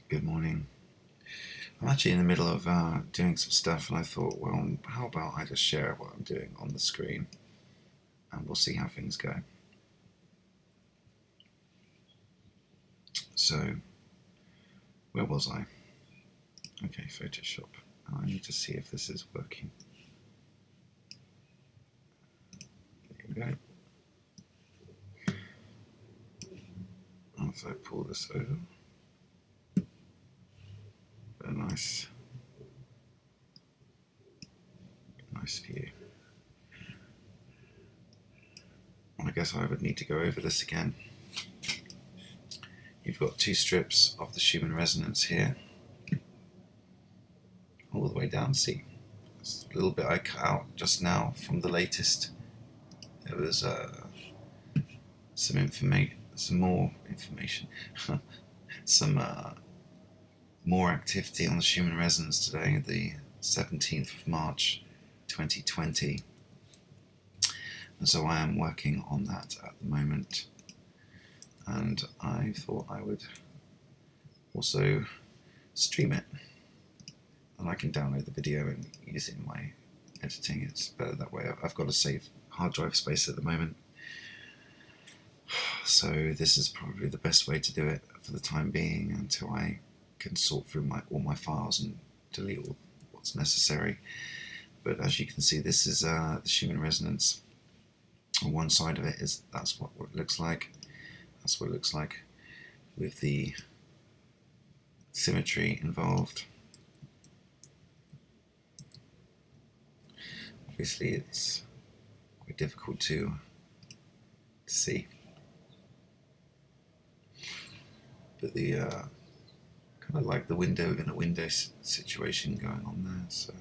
Good morning. I'm actually in the middle of doing some stuff, and I thought, well, how about I just share what I'm doing on the screen, and we'll see how things go. So, where was I? Okay, Photoshop. I need to see if this is working. There we go. As I pull this over, a nice view. I guess I would need to go over this again. You've got two strips of the Schumann resonance here, all the way down. See, it's a little bit I cut out just now from the latest. There was some more information, some more activity on the Schumann resonance today, the 17th of March 2020. And so I am working on that at the moment. And I thought I would also stream it. And I can download the video and use it in my editing. It's better that way. I've got to save hard drive space at the moment. So this is probably the best way to do it for the time being until I can sort through all my files and delete all what's necessary. But as you can see, this is the Schumann resonance. On one side of it that's what it looks like. That's what it looks like with the symmetry involved. Obviously, it's quite difficult to see, but the kind of like the window in a window situation going on there. So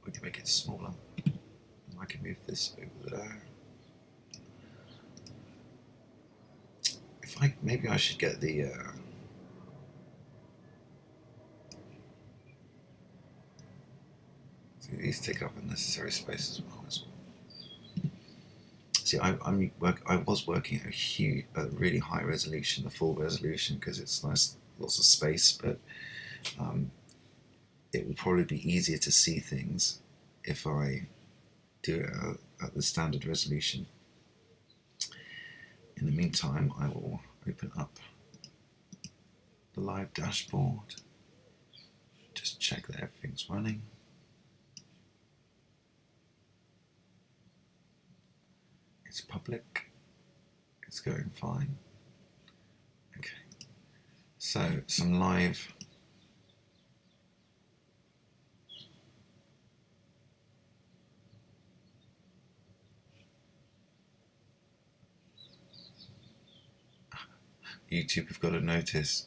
we can make it smaller. I can move this over there. Maybe I should get the see, these take up unnecessary space as well. See, I was working at a really high resolution, the full resolution, because it's nice, lots of space. But it will probably be easier to see things if I do it at the standard resolution. In the meantime, I will open up the live dashboard, just check that everything's running. It's public, it's going fine. Okay, so some live YouTube have got a notice.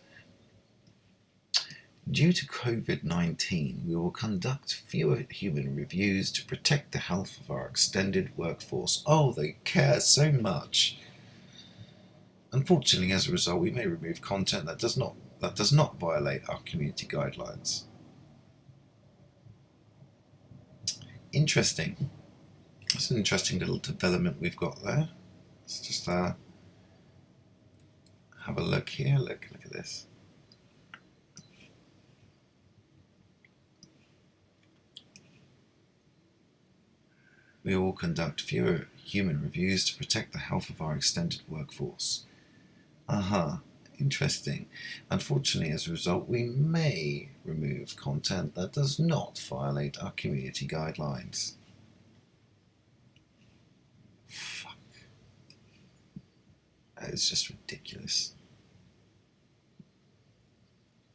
Due to COVID-19, we will conduct fewer human reviews to protect the health of our extended workforce. Oh, they care so much. Unfortunately, as a result, we may remove content that does not violate our community guidelines. Interesting. That's an interesting little development we've got there. Let's just have a look here. Look at this. We will conduct fewer human reviews to protect the health of our extended workforce. Interesting. Unfortunately, as a result, we may remove content that does not violate our community guidelines. Fuck. That is just ridiculous.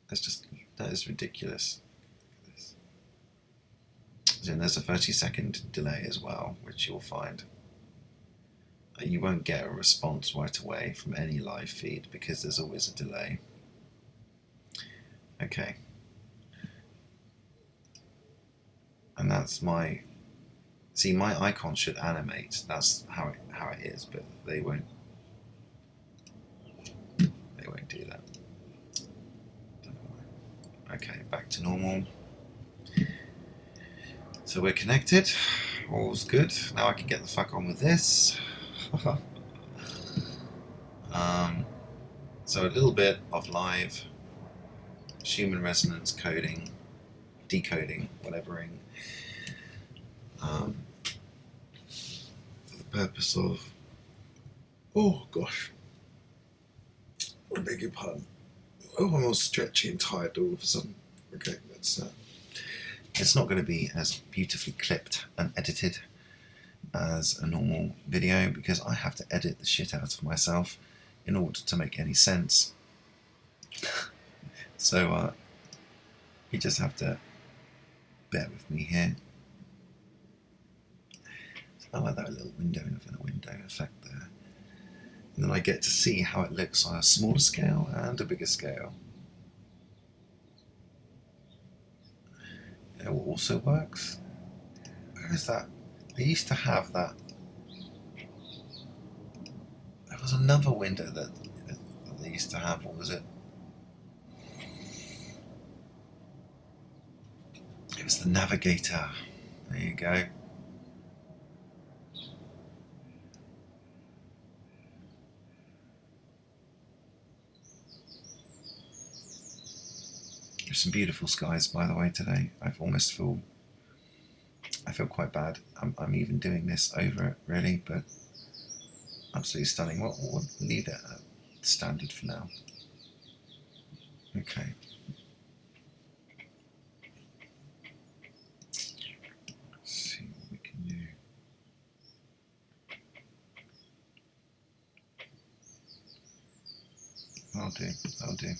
That is ridiculous. And there's a 30-second delay as well, which you'll find. You won't get a response right away from any live feed because there's always a delay. Okay. And that's my icon should animate. That's how it is, but they won't do that. Don't know why. Okay, back to normal. So we're connected, all's good. Now I can get the fuck on with this. So a little bit of live Schumann resonance coding, decoding, whatevering, for the purpose of, oh gosh, I beg your pardon. Oh, I'm all stretchy and tired all of a sudden. Okay, that's it's not going to be as beautifully clipped and edited as a normal video because I have to edit the shit out of myself in order to make any sense. So you just have to bear with me here. I like that little window within a window effect there. And then I get to see how it looks on a smaller scale and a bigger scale. It also works. Where is that? I used to have that. There was another window that they used to have. What was it? It was the navigator. There you go. There's some beautiful skies, by the way, today. I feel quite bad. I'm even doing this over it, really, but absolutely stunning. We'll leave it at standard for now. Okay. Let's see what we can do. That'll do.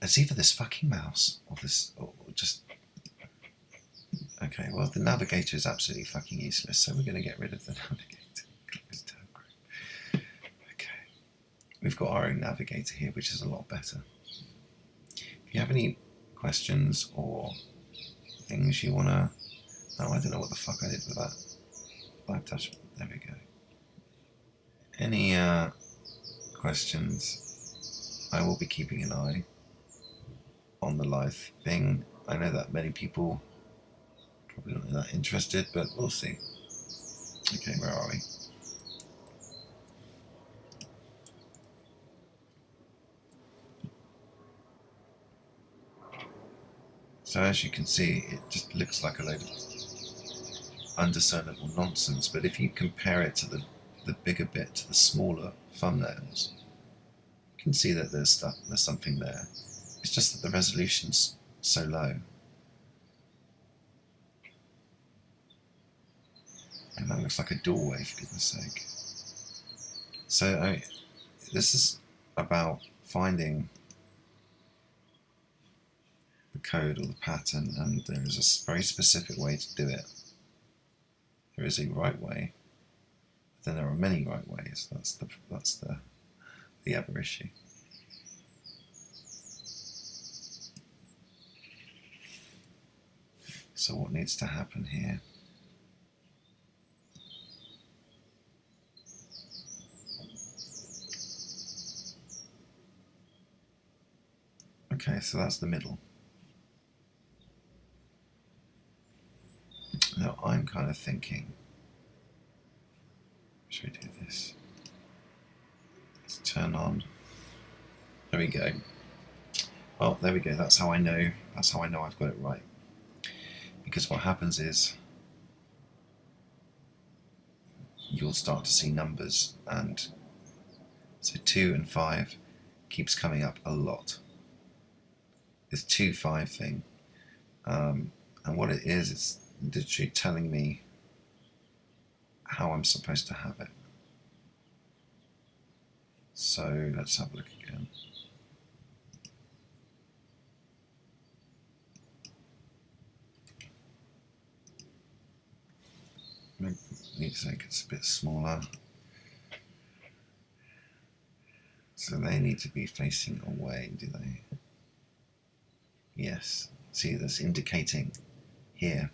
It's either this fucking mouse or this, or just. Okay, well, the navigator is absolutely fucking useless, so we're going to get rid of the navigator. Okay, we've got our own navigator here, which is a lot better. If you have any questions or things you want to. Oh, I don't know what the fuck I did with that. Live touch. There we go. Any questions? I will be keeping an eye on the live thing. I know that many people probably not that interested, but we'll see. Okay, where are we? So as you can see, it just looks like a load of undiscernible nonsense, but if you compare it to the bigger bit, to the smaller thumbnails, you can see that there's something there. It's just that the resolution's so low. And that looks like a doorway, for goodness sake. So this is about finding the code or the pattern, and there is a very specific way to do it. There is a right way, but then there are many right ways. That's the other issue. So what needs to happen here? Okay, so that's the middle. Now I'm kind of thinking, should we do this? Let's turn on. There we go. Well, there we go. That's how I know I've got it right. Because what happens is you'll start to see numbers, and so 2 and 5 keeps coming up a lot. This 2-5 thing, and what it is literally telling me how I'm supposed to have it. So let's have a look again. Need to make it a bit smaller. So they need to be facing away, do they? Yes. See, that's indicating here.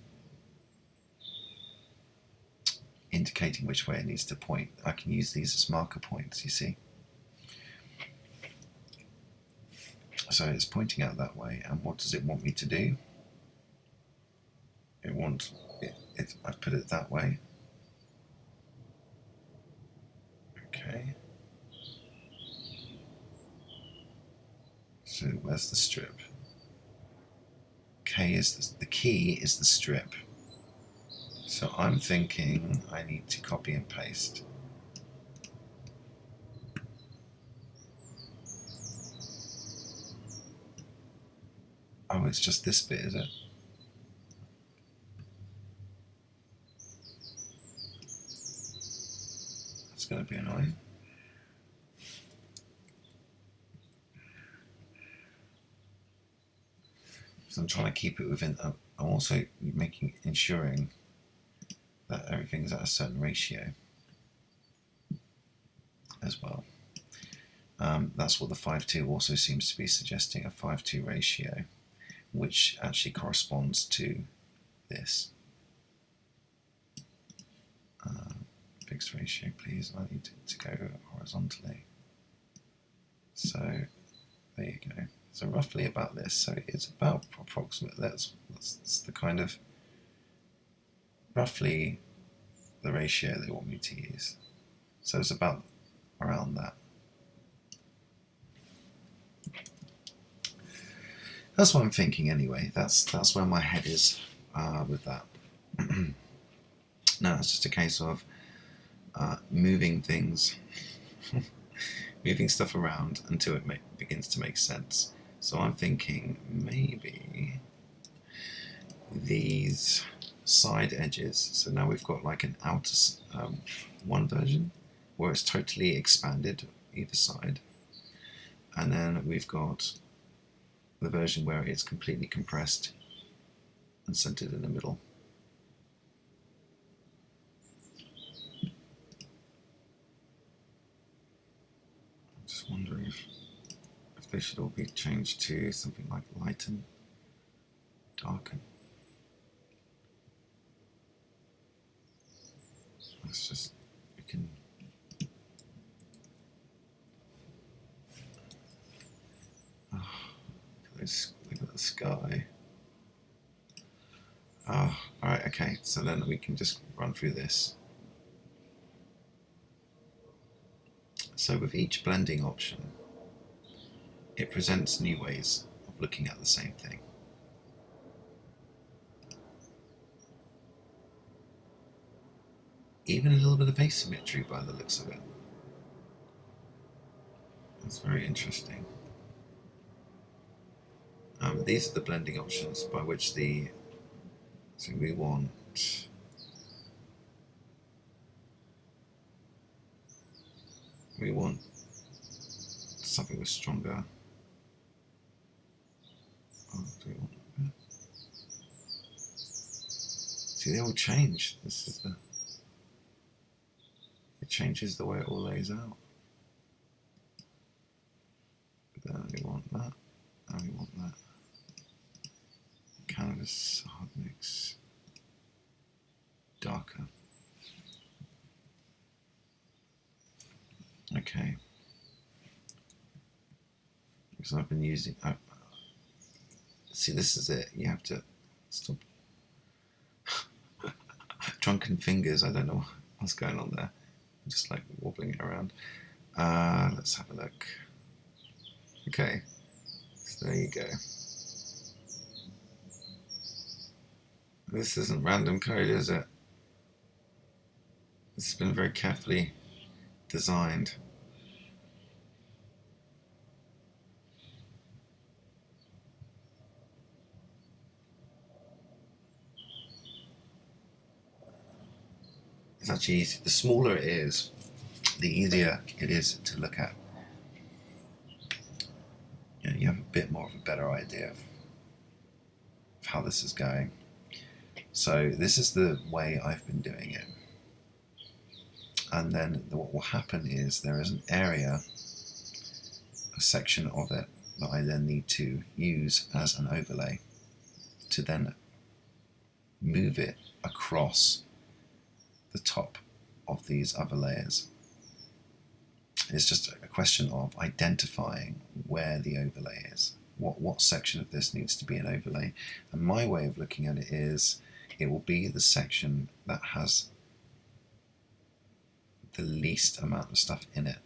Indicating which way it needs to point. I can use these as marker points, you see. So it's pointing out that way, and what does it want me to do? want it, I've put it that way. Okay. So where's the strip? K is the key is the strip. So I'm thinking I need to copy and paste. Oh, it's just this bit, is it? That's going to be annoying. So I'm trying to keep it within. I'm also ensuring that everything's at a certain ratio as well. That's what the 5:2 also seems to be suggesting, a 5:2 ratio, which actually corresponds to this. Fixed ratio, please. I need to go horizontally. So there you go. So roughly about this. So it's about approximate. That's the kind of roughly the ratio they want me to use. So it's about around that. That's what I'm thinking anyway. That's where my head is with that. Now it's just a case of moving things, moving stuff around until it begins to make sense. So I'm thinking maybe these side edges. So now we've got like an outer one version where it's totally expanded either side, and then we've got the version where it's completely compressed and centered in the middle. I'm just wondering if they should all be changed to something like lighten, darken. Let's just, we can. Oh, look at the sky. Oh, alright, okay, so then we can just run through this. So with each blending option, it presents new ways of looking at the same thing. Even a little bit of asymmetry by the looks of it. That's very interesting. These are the blending options by which so we want something with stronger. Oh, do we want that? See, they all change. This is it changes the way it all lays out. Then we want that, and we want that. Canvas, hard mix, darker. Okay. Because I've been using. See, this is it. You have to stop. Drunken fingers. I don't know what's going on there. I'm just like wobbling it around. Let's have a look. Okay. So there you go. This isn't random code, is it? This has been very carefully designed. It's actually easy. The smaller it is, the easier it is to look at. You have a bit more of a better idea of how this is going. So this is the way I've been doing it. And then what will happen is there is an area, a section of it that I then need to use as an overlay to then move it across the top of these other layers. It's just a question of identifying where the overlay is. What section of this needs to be an overlay. And my way of looking at it is it will be the section that has the least amount of stuff in it,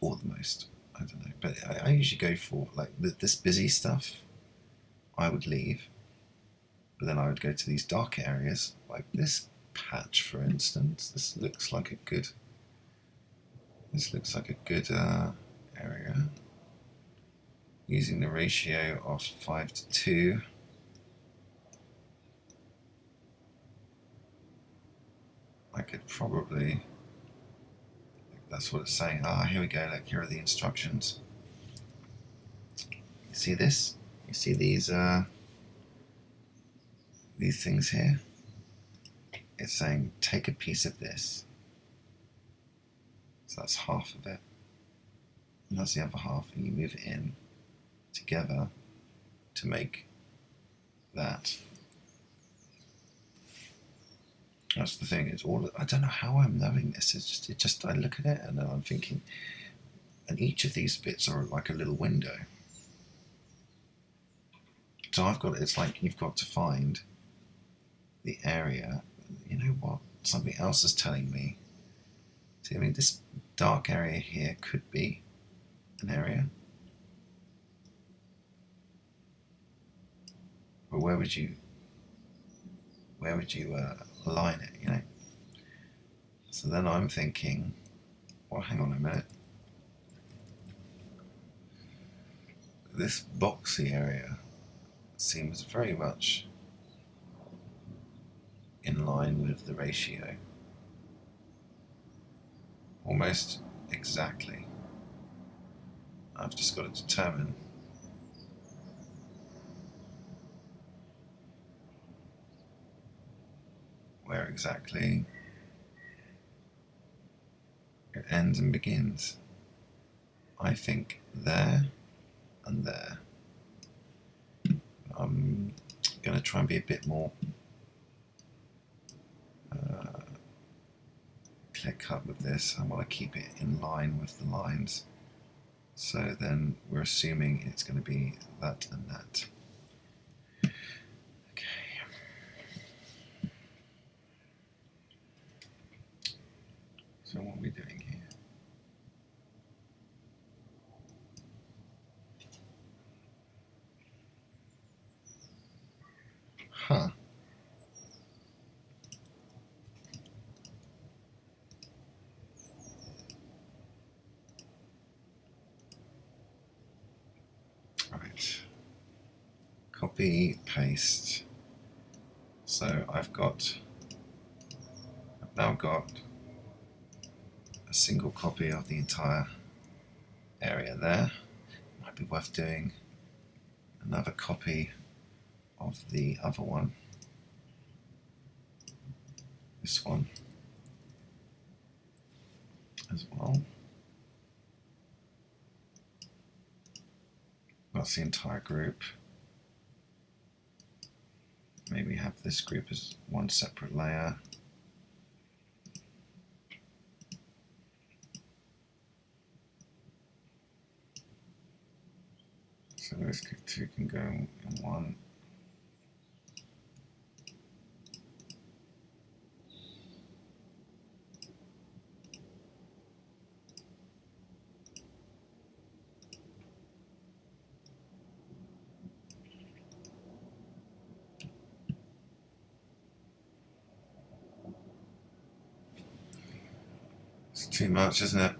or the most. I don't know, but I usually go for like this busy stuff. I would leave, but then I would go to these dark areas, like this patch, for instance. This looks like a good. Area. Using the ratio of 5:2. I could probably. That's what it's saying. Ah, here we go. Look, here are the instructions. You see this? You see these things here? It's saying take a piece of this. So that's half of it. And that's the other half, and you move it in together to make that. That's the thing. It's all. I don't know how I'm knowing this. It just. I look at it and then I'm thinking, and each of these bits are like a little window. So I've got. It's like you've got to find the area. You know what? Something else is telling me. See, I mean, this dark area here could be an area. But where would you align it, you know? So then I'm thinking, well, hang on a minute. This boxy area seems very much in line with the ratio. Almost exactly. I've just got to determine where exactly it ends and begins. I think there and there. I'm going to try and be a bit more clear cut with this. I want to keep it in line with the lines. So then we're assuming it's going to be that and that. Okay. So what are we doing here? Huh. Right. Copy, paste. So I've now got a single copy of the entire area there. Might be worth doing another copy of the other one. This one as well. That's the entire group. Maybe have this group as one separate layer. So those two can go in one. It's too much, isn't it?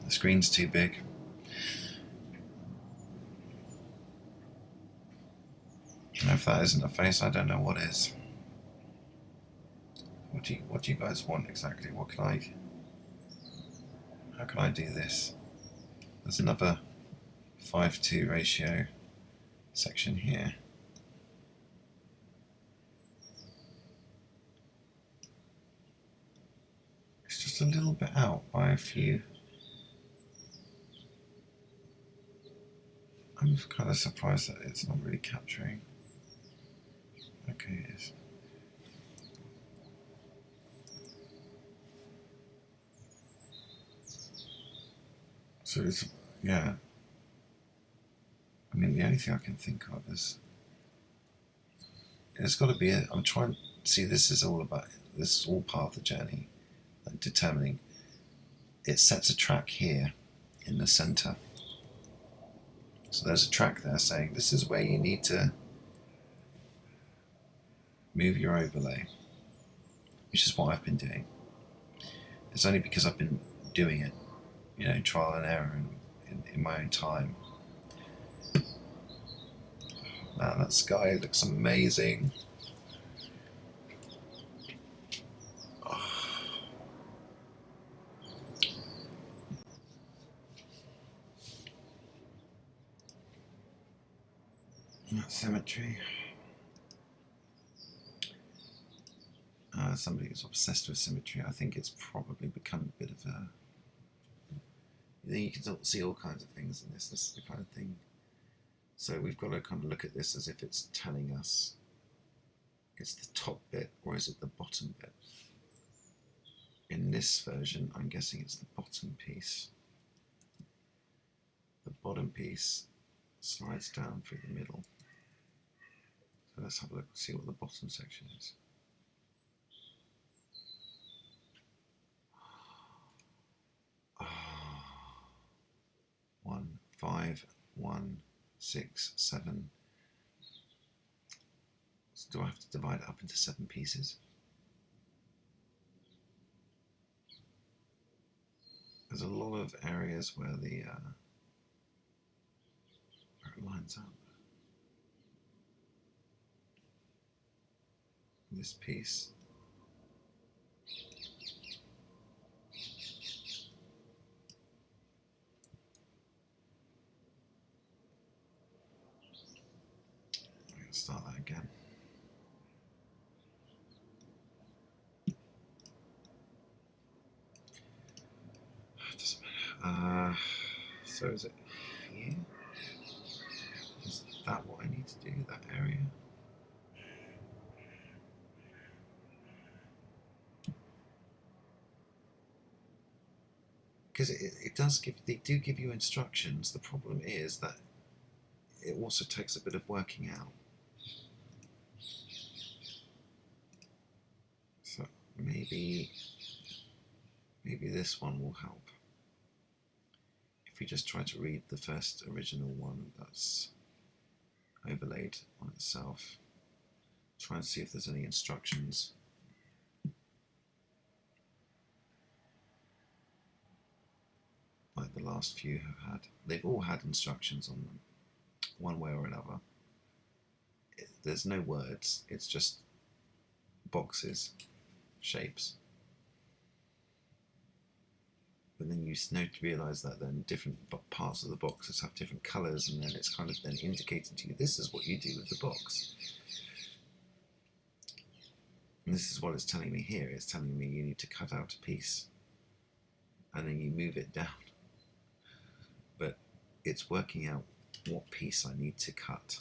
The screen's too big. And if that isn't a face, I don't know what is. What do you guys want exactly? How can I do this? There's another 5:2 ratio section here. It's just a little bit out by a few. I'm kind of surprised that it's not really capturing. Okay, it is. So it's, yeah. I mean, the only thing I can think of is it's got to be. I'm trying to see. This is all about. This is all part of the journey, like determining. It sets a track here in the center. So there's a track there saying this is where you need to move your overlay, which is what I've been doing. It's only because I've been doing it, you know, trial and error in my own time. Man, that sky looks amazing. That symmetry. Somebody who's obsessed with symmetry. I think it's probably become a bit of a... You can see all kinds of things in this. This is the kind of thing. So we've got to kind of look at this as if it's telling us it's the top bit or is it the bottom bit. In this version, I'm guessing it's the bottom piece. The bottom piece slides down through the middle. So let's have a look, see what the bottom section is. Oh, 1, 5, 1, 6, 7. So do I have to divide it up into 7 pieces? There's a lot of areas where where it lines up. This piece. I'm going to start that again. It doesn't matter. So is it here? Is that what I need to do, that area? Because it does give, they do give you instructions. The problem is that it also takes a bit of working out. So maybe this one will help. If we just try to read the first original one that's overlaid on itself, try and see if there's any instructions. Like the last few have had. They've all had instructions on them, one way or another. There's no words, it's just boxes, shapes. But then you realise that then different parts of the boxes have different colours, and then it's kind of then indicating to you this is what you do with the box. And this is what it's telling me here. It's telling me you need to cut out a piece and then you move it down. But it's working out what piece I need to cut.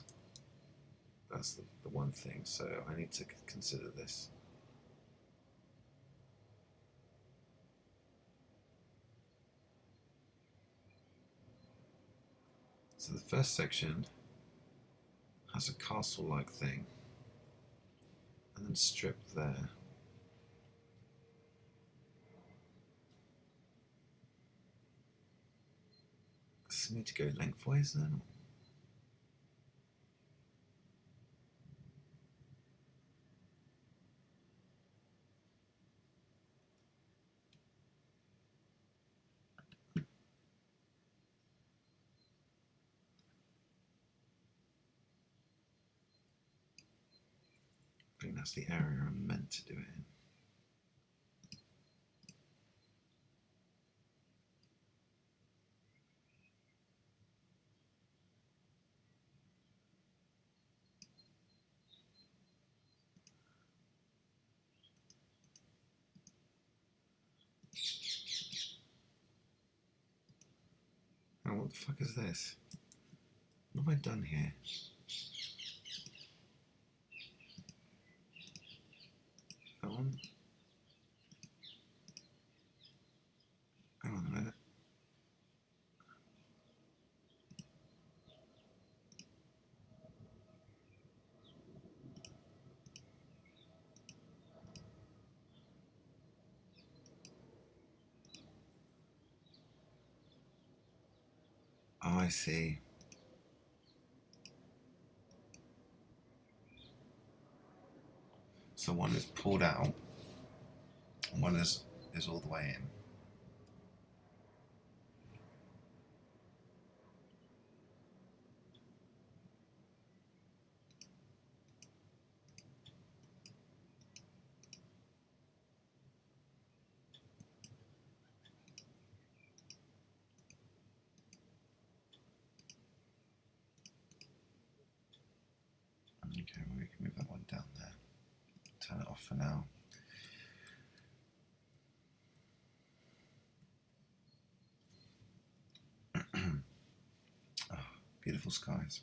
That's the one thing. So I need to consider this. So the first section has a castle-like thing, and then stripped there. Does it need to go lengthwise then? I think that's the area I'm meant to do it in. Oh, what the fuck is this? What have I done here? That one? Hang on a minute. I see. So one is pulled out, and one is all the way in. Okay, well, we can move that one down there. Turn it off for now. Oh, beautiful skies.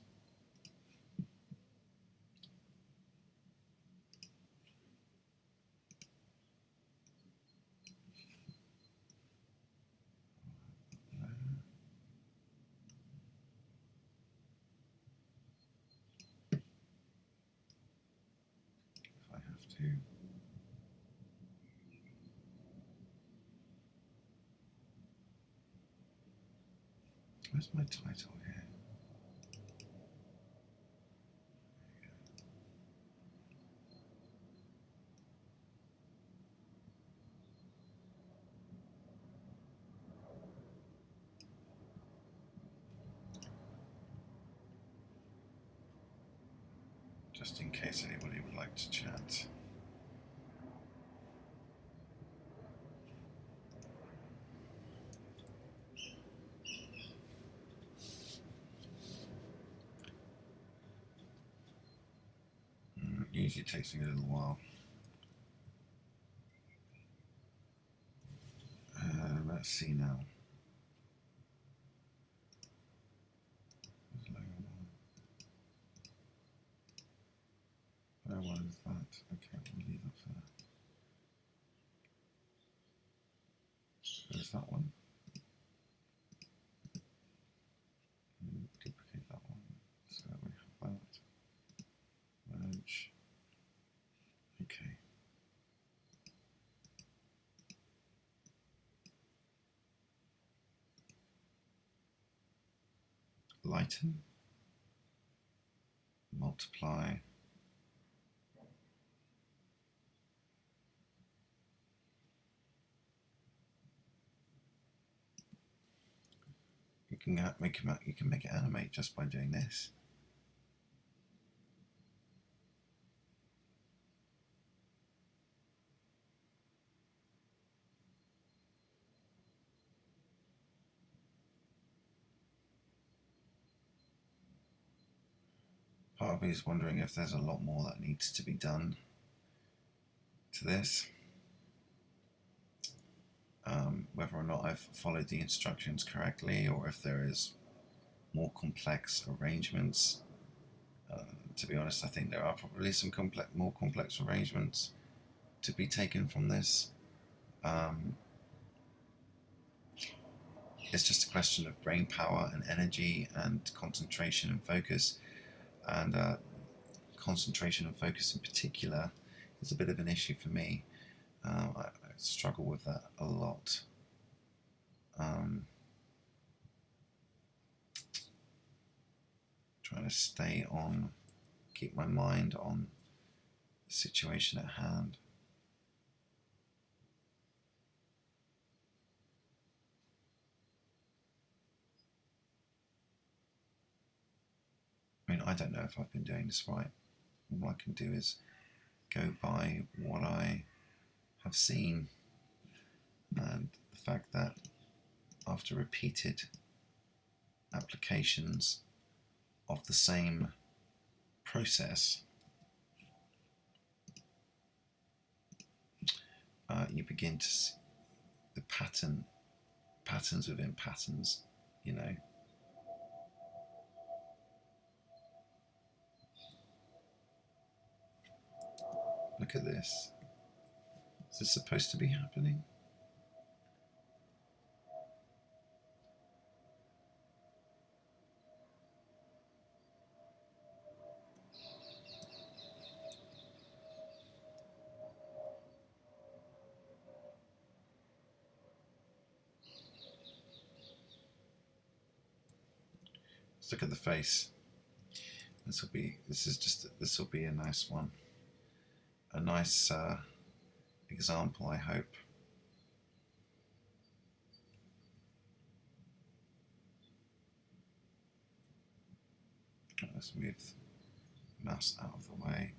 If I have to. Where's my title here? Just in case anybody would like to chat. Usually takes me a little while. Let's see now. Where was that? Okay, we'll leave that for that. There's that one. Duplicate that one. So we have that. Merge. Okay. Lighten. Multiply. You can make it animate just by doing this. Part of me is wondering if there's a lot more that needs to be done to this. Whether or not I've followed the instructions correctly, or if there is more complex arrangements. To be honest, I think there are probably some more complex arrangements to be taken from this. It's just a question of brain power and energy and concentration and focus. And concentration and focus in particular is a bit of an issue for me. I struggle with that a lot. Trying to stay on, keep my mind on the situation at hand. I mean, I don't know if I've been doing this right. All I can do is go by what I have seen, and the fact that after repeated applications of the same process, you begin to see the patterns within patterns, you know. Look at this. Is this supposed to be happening? Let's look at the face. This will be a nice one. A nice example, I hope. Let's move the mouse out of the way.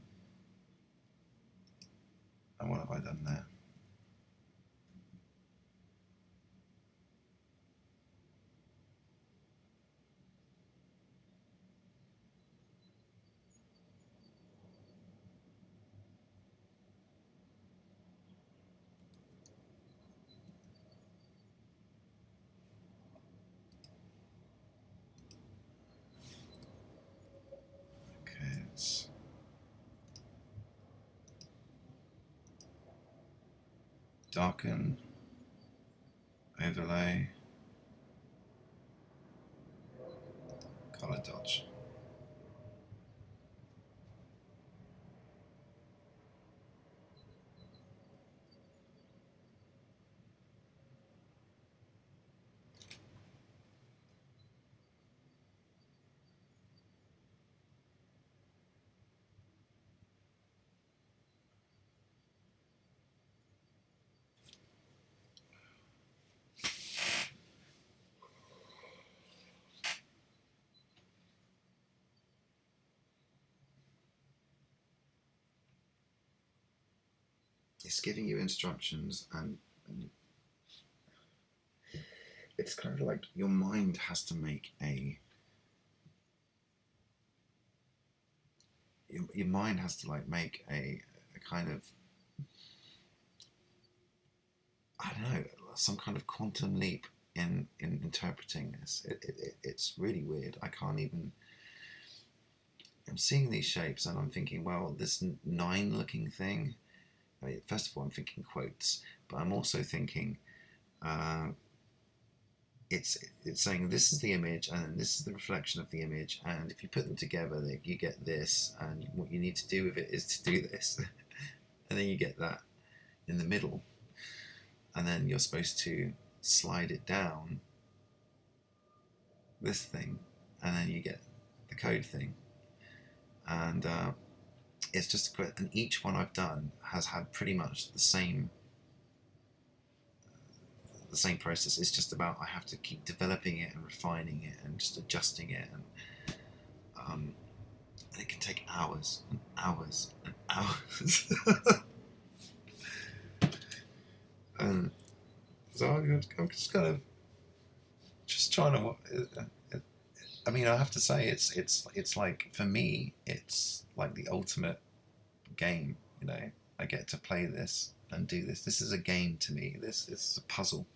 And what have I done there? Okay, let's darken, overlay, color dodge. It's giving you instructions, and it's kind of like your mind has to make your mind has to like make a kind of, I don't know, some kind of quantum leap in interpreting this. It's really weird. I can't even. I'm seeing these shapes and I'm thinking, well, this 9 looking thing. I mean, first of all, I'm thinking quotes, but I'm also thinking it's saying this is the image and this is the reflection of the image, and if you put them together, you get this, and what you need to do with it is to do this, and then you get that in the middle, and then you're supposed to slide it down this thing, and then you get the code thing, and it's just great. And each one I've done has had pretty much the same process. It's just about, I have to keep developing it and refining it and just adjusting it, and it can take hours and hours and hours. And so I'm just kind of just trying to. I mean, I have to say, it's like, for me, it's like the ultimate game. You know, I get to play this and do this. This is a game to me. This is a puzzle,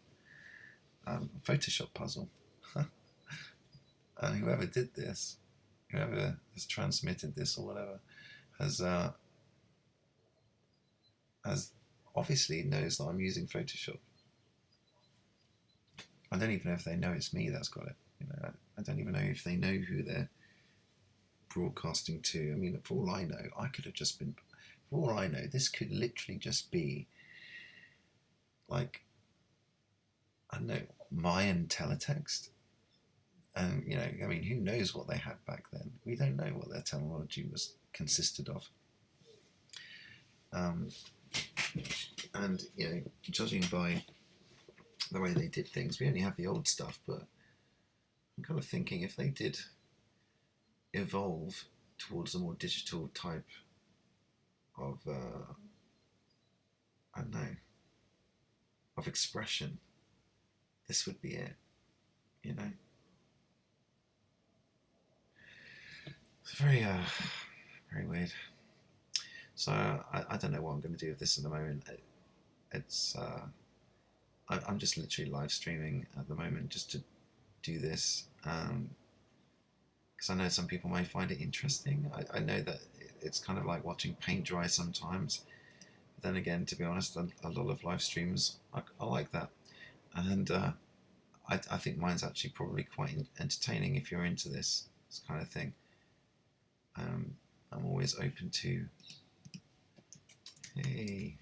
Photoshop puzzle. And whoever did this, whoever has transmitted this or whatever, has obviously knows that I'm using Photoshop. I don't even know if they know it's me that's got it. You know, I don't even know if they know who they're broadcasting to. I mean, for all I know, I could have just been. For all I know, this could literally just be like, I don't know, Mayan teletext. And you know, I mean, who knows what they had back then? We don't know what their technology consisted of. And you know, judging by the way they did things, we only have the old stuff, but I'm kind of thinking, if they did evolve towards a more digital type of I don't know, of expression, this would be it, you know. It's very very weird. So I don't know what I'm going to do with this at the moment. It's I'm just literally live streaming at the moment just to do this, because I know some people may find it interesting. I know that it's kind of like watching paint dry sometimes. But then again, to be honest, a lot of live streams, I like that. And I think mine's actually probably quite entertaining if you're into this kind of thing. I'm always open to, hey,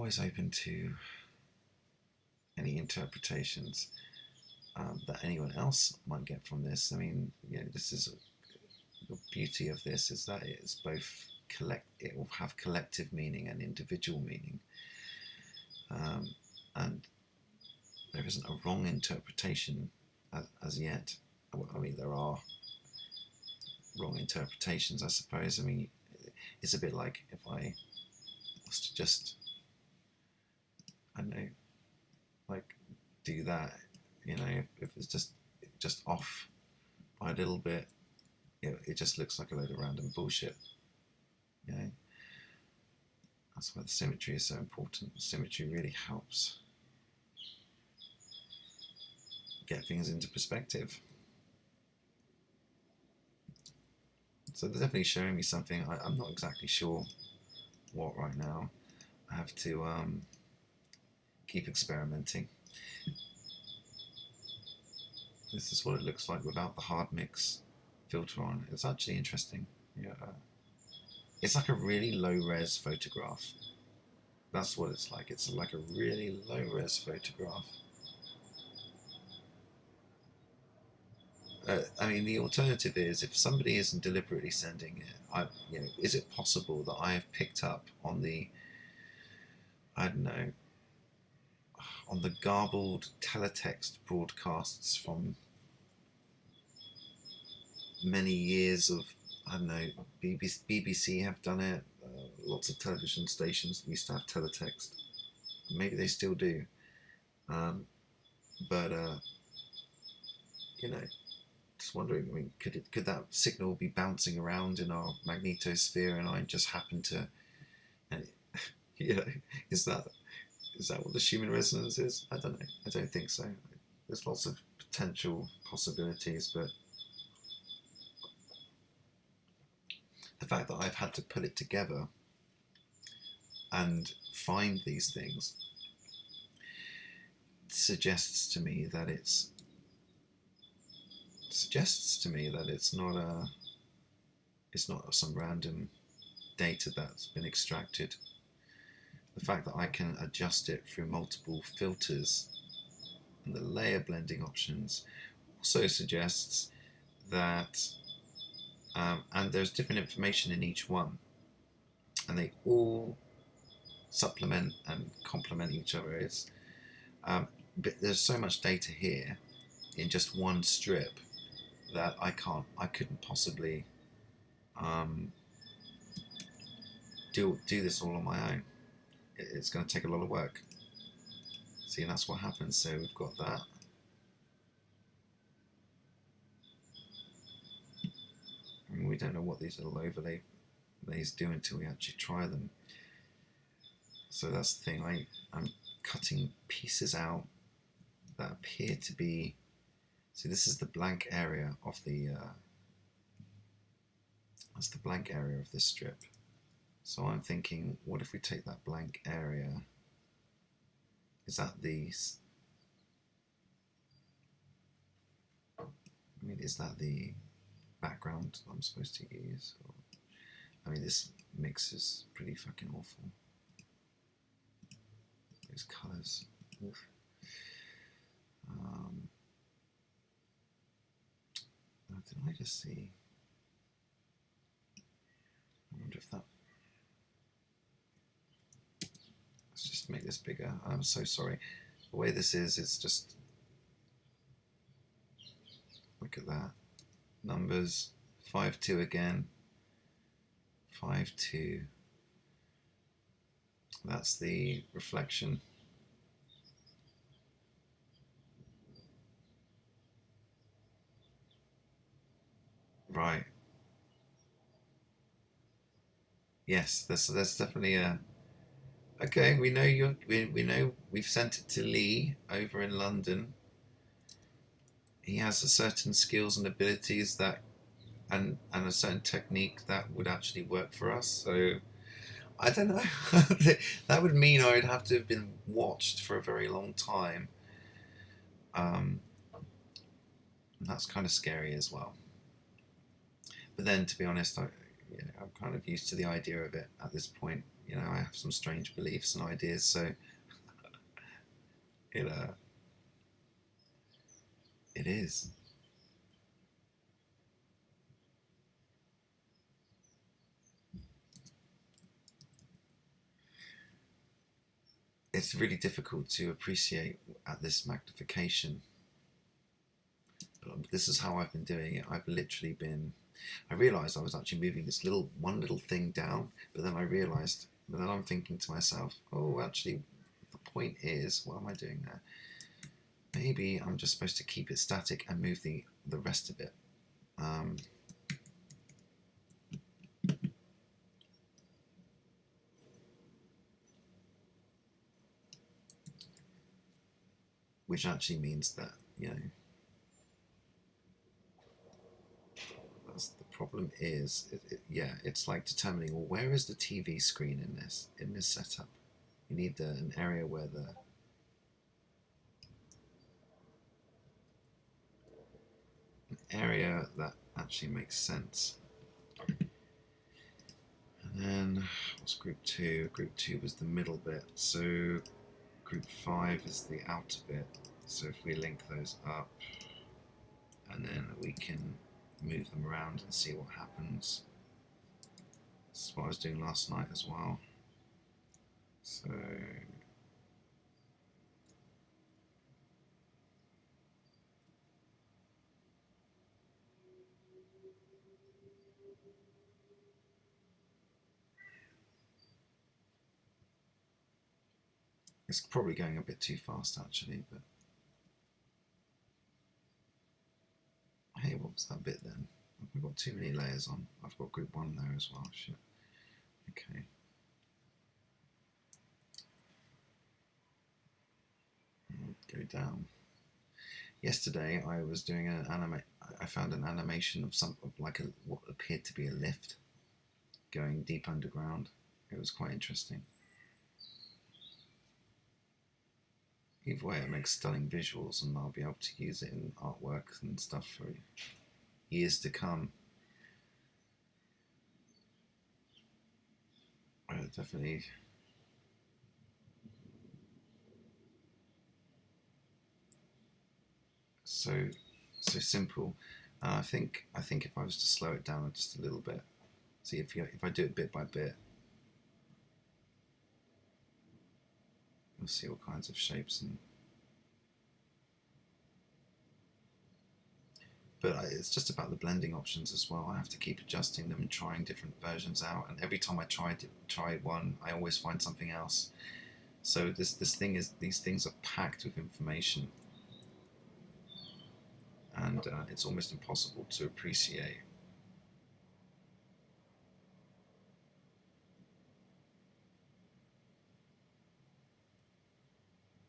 always open to any interpretations that anyone else might get from this. I mean, this is the beauty of this is that it's both it will have collective meaning and individual meaning, and there isn't a wrong interpretation as yet. I mean, there are wrong interpretations, I suppose. I mean, it's a bit like if I was to just, I don't know, like do that, if it's just off by a little bit, it just looks like a load of random bullshit. That's why the symmetry is so important. Symmetry really helps get things into perspective. So they're definitely showing me something. I'm not exactly sure what right now. I have to keep experimenting. This is what it looks like without the hard mix filter on. It's actually interesting. It's like a really low-res photograph. That's what it's like. It's like a really low-res photograph. I mean, the alternative is if somebody isn't deliberately sending it, is it possible that I have picked up on the, I don't know, on the garbled teletext broadcasts from many years of, I don't know, BBC have done it, lots of television stations used to have teletext. Maybe they still do. But just wondering, I mean, could that signal be bouncing around in our magnetosphere and I just happen to, is that what the Schumann resonance is? I don't know. I don't think so. There's lots of potential possibilities, but the fact that I've had to put it together and find these things suggests to me that it's not some random data that's been extracted. The fact that I can adjust it through multiple filters and the layer blending options also suggests that, and there's different information in each one, and they all supplement and complement each other. But there's so much data here in just one strip that I couldn't possibly do this all on my own. It's going to take a lot of work. See, and that's what happens. So we've got that. I mean, we don't know what these little overlays do until we actually try them. So that's the thing. I'm cutting pieces out that appear to be. See, this is the blank area of the. That's the blank area of this strip. So I'm thinking, what if we take that blank area? Is that these? I mean, is that the background I'm supposed to use? Or, I mean, this mix is pretty fucking awful. Those colours. Did I just see? I wonder if that. Let's just make this bigger. I'm so sorry. The way this is, it's just. Look at that. Numbers. 5-2 again. 5-2. That's the reflection. Right. Yes, there's definitely a. Okay, we know we know we've sent it to Lee over in London. He has a certain skills and abilities that, and a certain technique that would actually work for us. So I don't know. That would mean I'd have to have been watched for a very long time. And that's kind of scary as well. But then, to be honest, I'm kind of used to the idea of it at this point. you know, I have some strange beliefs and ideas, so it is. It's really difficult to appreciate at this magnification. But this is how I've been doing it. I've literally been. I realised I was actually moving this one little thing down, but then I realised. But then I'm thinking to myself, oh, actually, the point is, what am I doing there? Maybe I'm just supposed to keep it static and move the rest of it. Which actually means that, you know, that's the problem is, yeah, it's like determining, well, where is the TV screen in this setup? You need an area where an area that actually makes sense. And then what's group 2? Group 2 was the middle bit, so group 5 is the outer bit. So if we link those up, and then we can move them around and see what happens. This is what I was doing last night as well. So it's probably going a bit too fast actually, but hey, what was that bit then? We've got too many layers on. I've got group 1 there as well. Shit. Okay. Go down. Yesterday I was doing I found an animation of what appeared to be a lift going deep underground. It was quite interesting. Either way, it makes stunning visuals, and I'll be able to use it in artwork and stuff for years to come. Definitely. So simple. I think if I was to slow it down just a little bit, see if I do it bit by bit, you'll see all kinds of shapes but it's just about the blending options as well. I have to keep adjusting them and trying different versions out, and every time I try one, I always find something else. So these things are packed with information, and it's almost impossible to appreciate.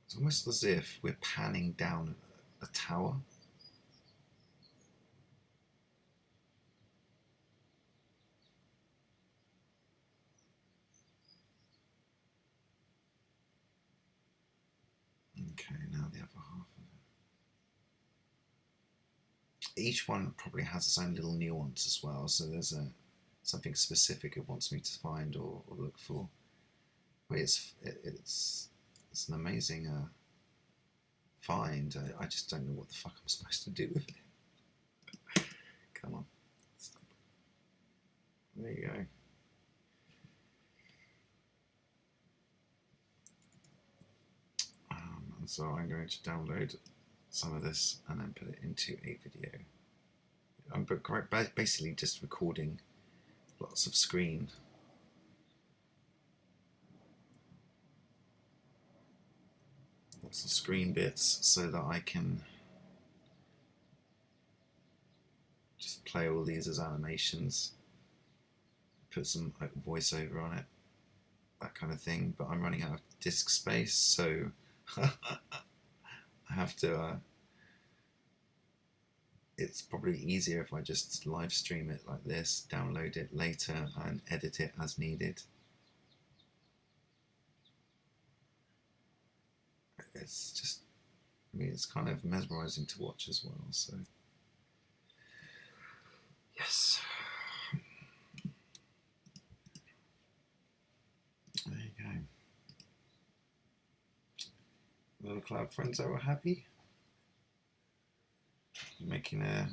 It's almost as if we're panning down a tower. Okay, now the other half of it. Each one probably has its own little nuance as well, so there's something specific it wants me to find or look for. But it's an amazing find. I just don't know what the fuck I'm supposed to do with it. Come on. Stop. There you go. And so I'm going to download some of this and then put it into a video. I'm basically just recording lots of screen. Lots of screen bits so that I can just play all these as animations, put some voiceover on it, that kind of thing. But I'm running out of disk space, so I have to. It's probably easier if I just live stream it like this, download it later, and edit it as needed. It's just, I mean, it's kind of mesmerizing to watch as well. So, yes. you go. Little cloud friends that were happy. Making a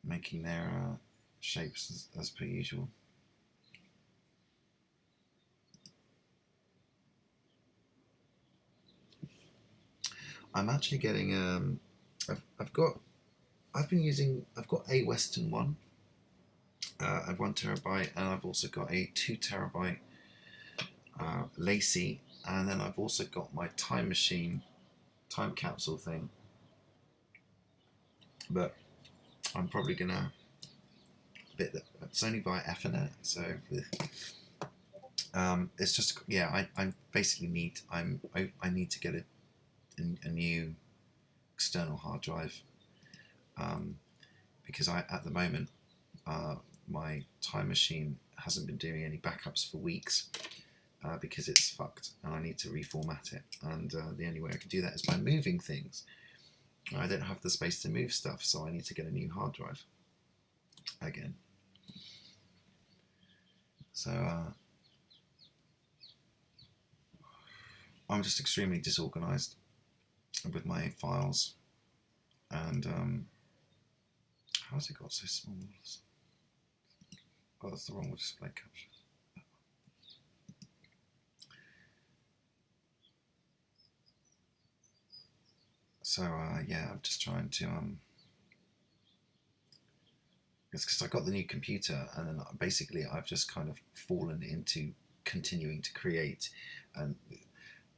making their shapes as per usual. I'm actually getting I've got a Western one at 1 terabyte, and I've also got a 2 terabyte Lacy, and then I've also got my time machine, time capsule thing. But I'm probably gonna it's only by Ethernet, so it's just, yeah, I basically need I need to get a new external hard drive, because at the moment my time machine hasn't been doing any backups for weeks because it's fucked, and I need to reformat it, and the only way I can do that is by moving things. I don't have the space to move stuff, so I need to get a new hard drive again. So I'm just extremely disorganized with my files, and how has it got so small? Oh, that's the wrong display capture. So yeah, I'm just trying to it's because I got the new computer, and then basically I've just kind of fallen into continuing to create, and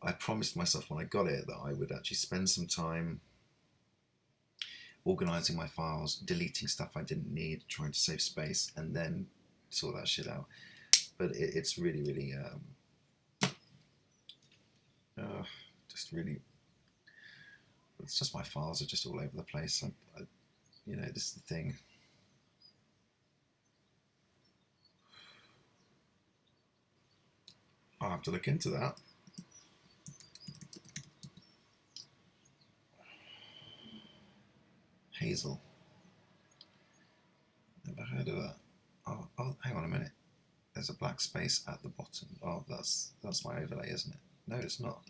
I promised myself when I got it that I would actually spend some time organizing my files, deleting stuff I didn't need, trying to save space, and then sort that shit out. But it's really, really just really, it's just my files are just all over the place. You know, this is the thing. I'll have to look into that. Hazel. Never heard of that. Oh, hang on a minute. There's a black space at the bottom. Oh, that's my overlay, isn't it? No, it's not.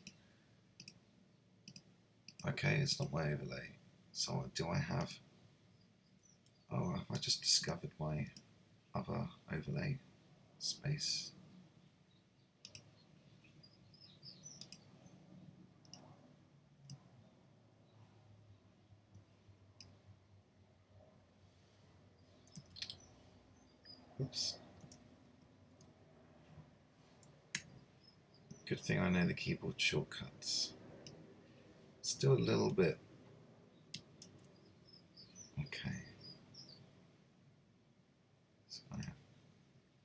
Okay, it's not my overlay. So what do I have? Oh, have I just discovered my other overlay space? Oops. Good thing I know the keyboard shortcuts. Still a little bit. Okay. So I have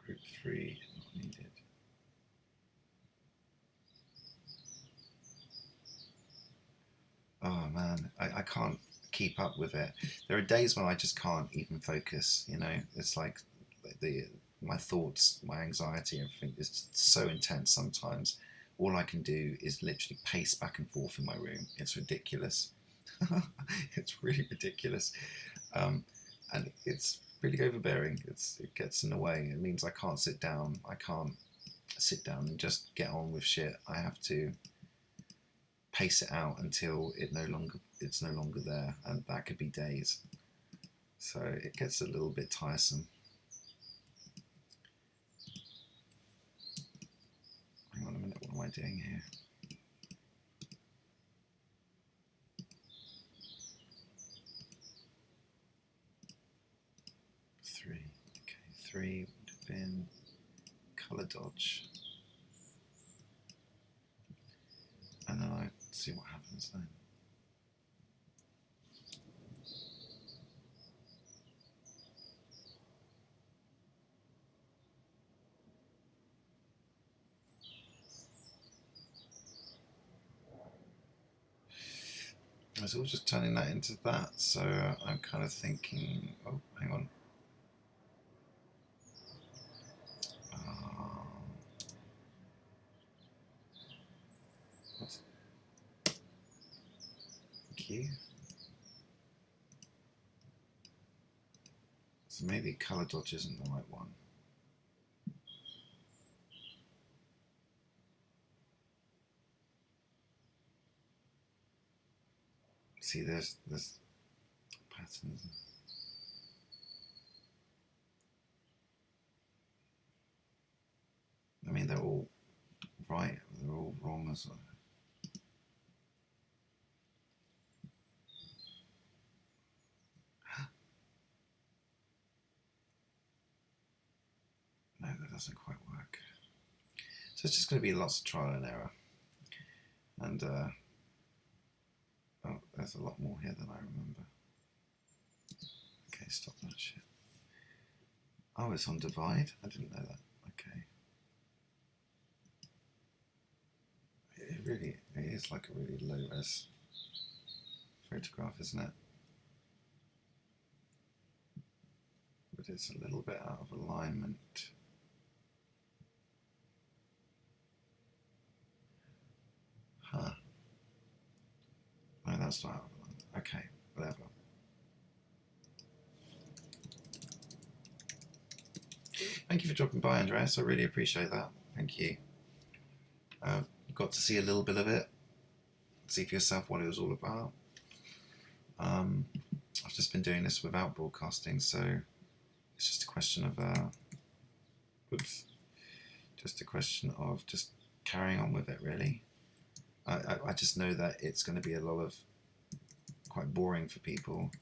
group 3 not needed. Oh man, I can't keep up with it. There are days when I just can't even focus, you know. It's like my thoughts, my anxiety, everything is so intense sometimes. All I can do is literally pace back and forth in my room. It's ridiculous. It's really ridiculous. And it's really overbearing. It gets in the way. It means I can't sit down. I can't sit down and just get on with shit. I have to pace it out until it's no longer there, and that could be days. So it gets a little bit tiresome. Hang on a minute, what am I doing here? Three would have been color dodge, and then I see what happens then. I was all just turning that into that, so I'm kind of thinking, oh, hang on. Thank you. So maybe color dodge isn't the right one. See, there's patterns. I mean, they're all right, they're all wrong as well. No, that doesn't quite work. So it's just going to be lots of trial and error. And, oh, there's a lot more here than I remember. Okay, stop that shit. Oh, it's on divide? I didn't know that. Okay. It is like a really low-res photograph, isn't it? But it's a little bit out of alignment. Huh. No, that's not out of alignment. Okay, whatever. Thank you for dropping by, Andreas. I really appreciate that. Thank you. Got to see a little bit of it. See for yourself what it was all about. I've just been doing this without broadcasting, so it's just a question of just a question of just carrying on with it, really. I just know that it's going to be a lot of quite boring for people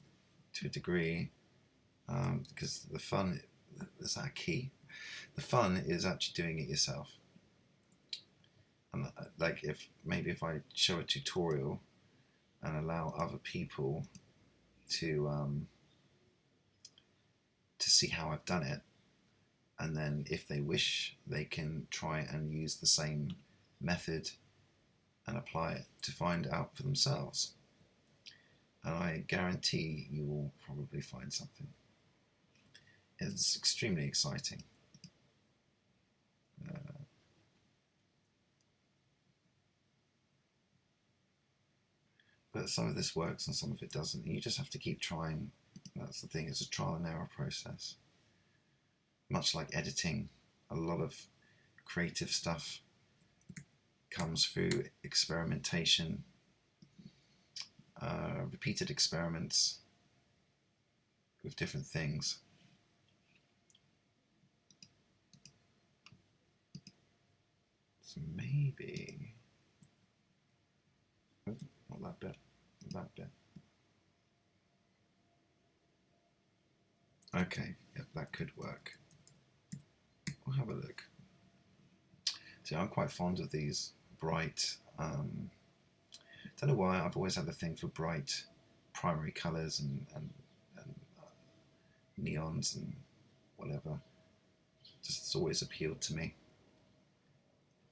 to a degree, because the fun is our key. The fun is actually doing it yourself. And like if I show a tutorial and allow other people to see how I've done it, and then if they wish, they can try and use the same method and apply it to find out for themselves. And I guarantee you will probably find something. It's extremely exciting. But some of this works and some of it doesn't. And you just have to keep trying. That's the thing, it's a trial and error process. Much like editing, a lot of creative stuff comes through experimentation, repeated experiments with different things. So maybe, not that bit, not that bit. Okay, yep, that could work. We'll have a look. See, I'm quite fond of these bright, don't know why, I've always had a thing for bright primary colours and neons and whatever. Just it's always appealed to me.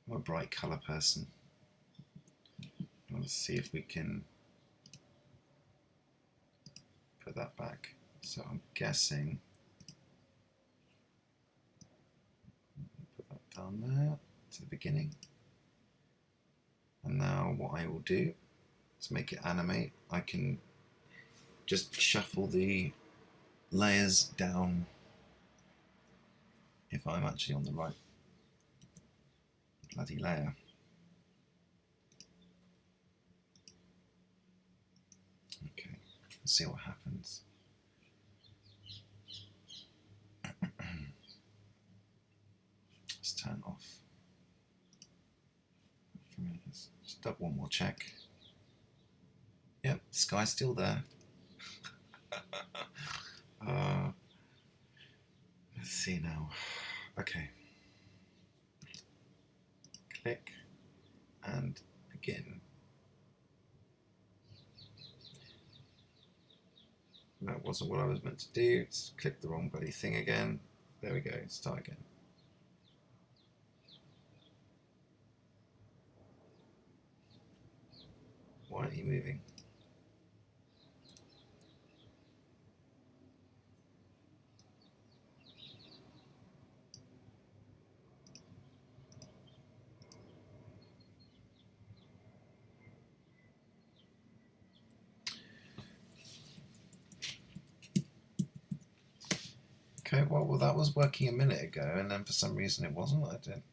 I'm a bright colour person. Let's see if we can put that back. So I'm guessing, put that down there to the beginning. And now what I will do is make it animate. I can just shuffle the layers down if I'm actually on the right bloody layer. Okay, let's see what happens. Let's turn off. Let's just double one more check. Yep, the sky's still there. Let's see now. Okay. Click and begin. That wasn't what I was meant to do. It's click the wrong bloody thing again. There we go. Start again. Why aren't you moving? Okay, well that was working a minute ago, and then for some reason it wasn't. I didn't.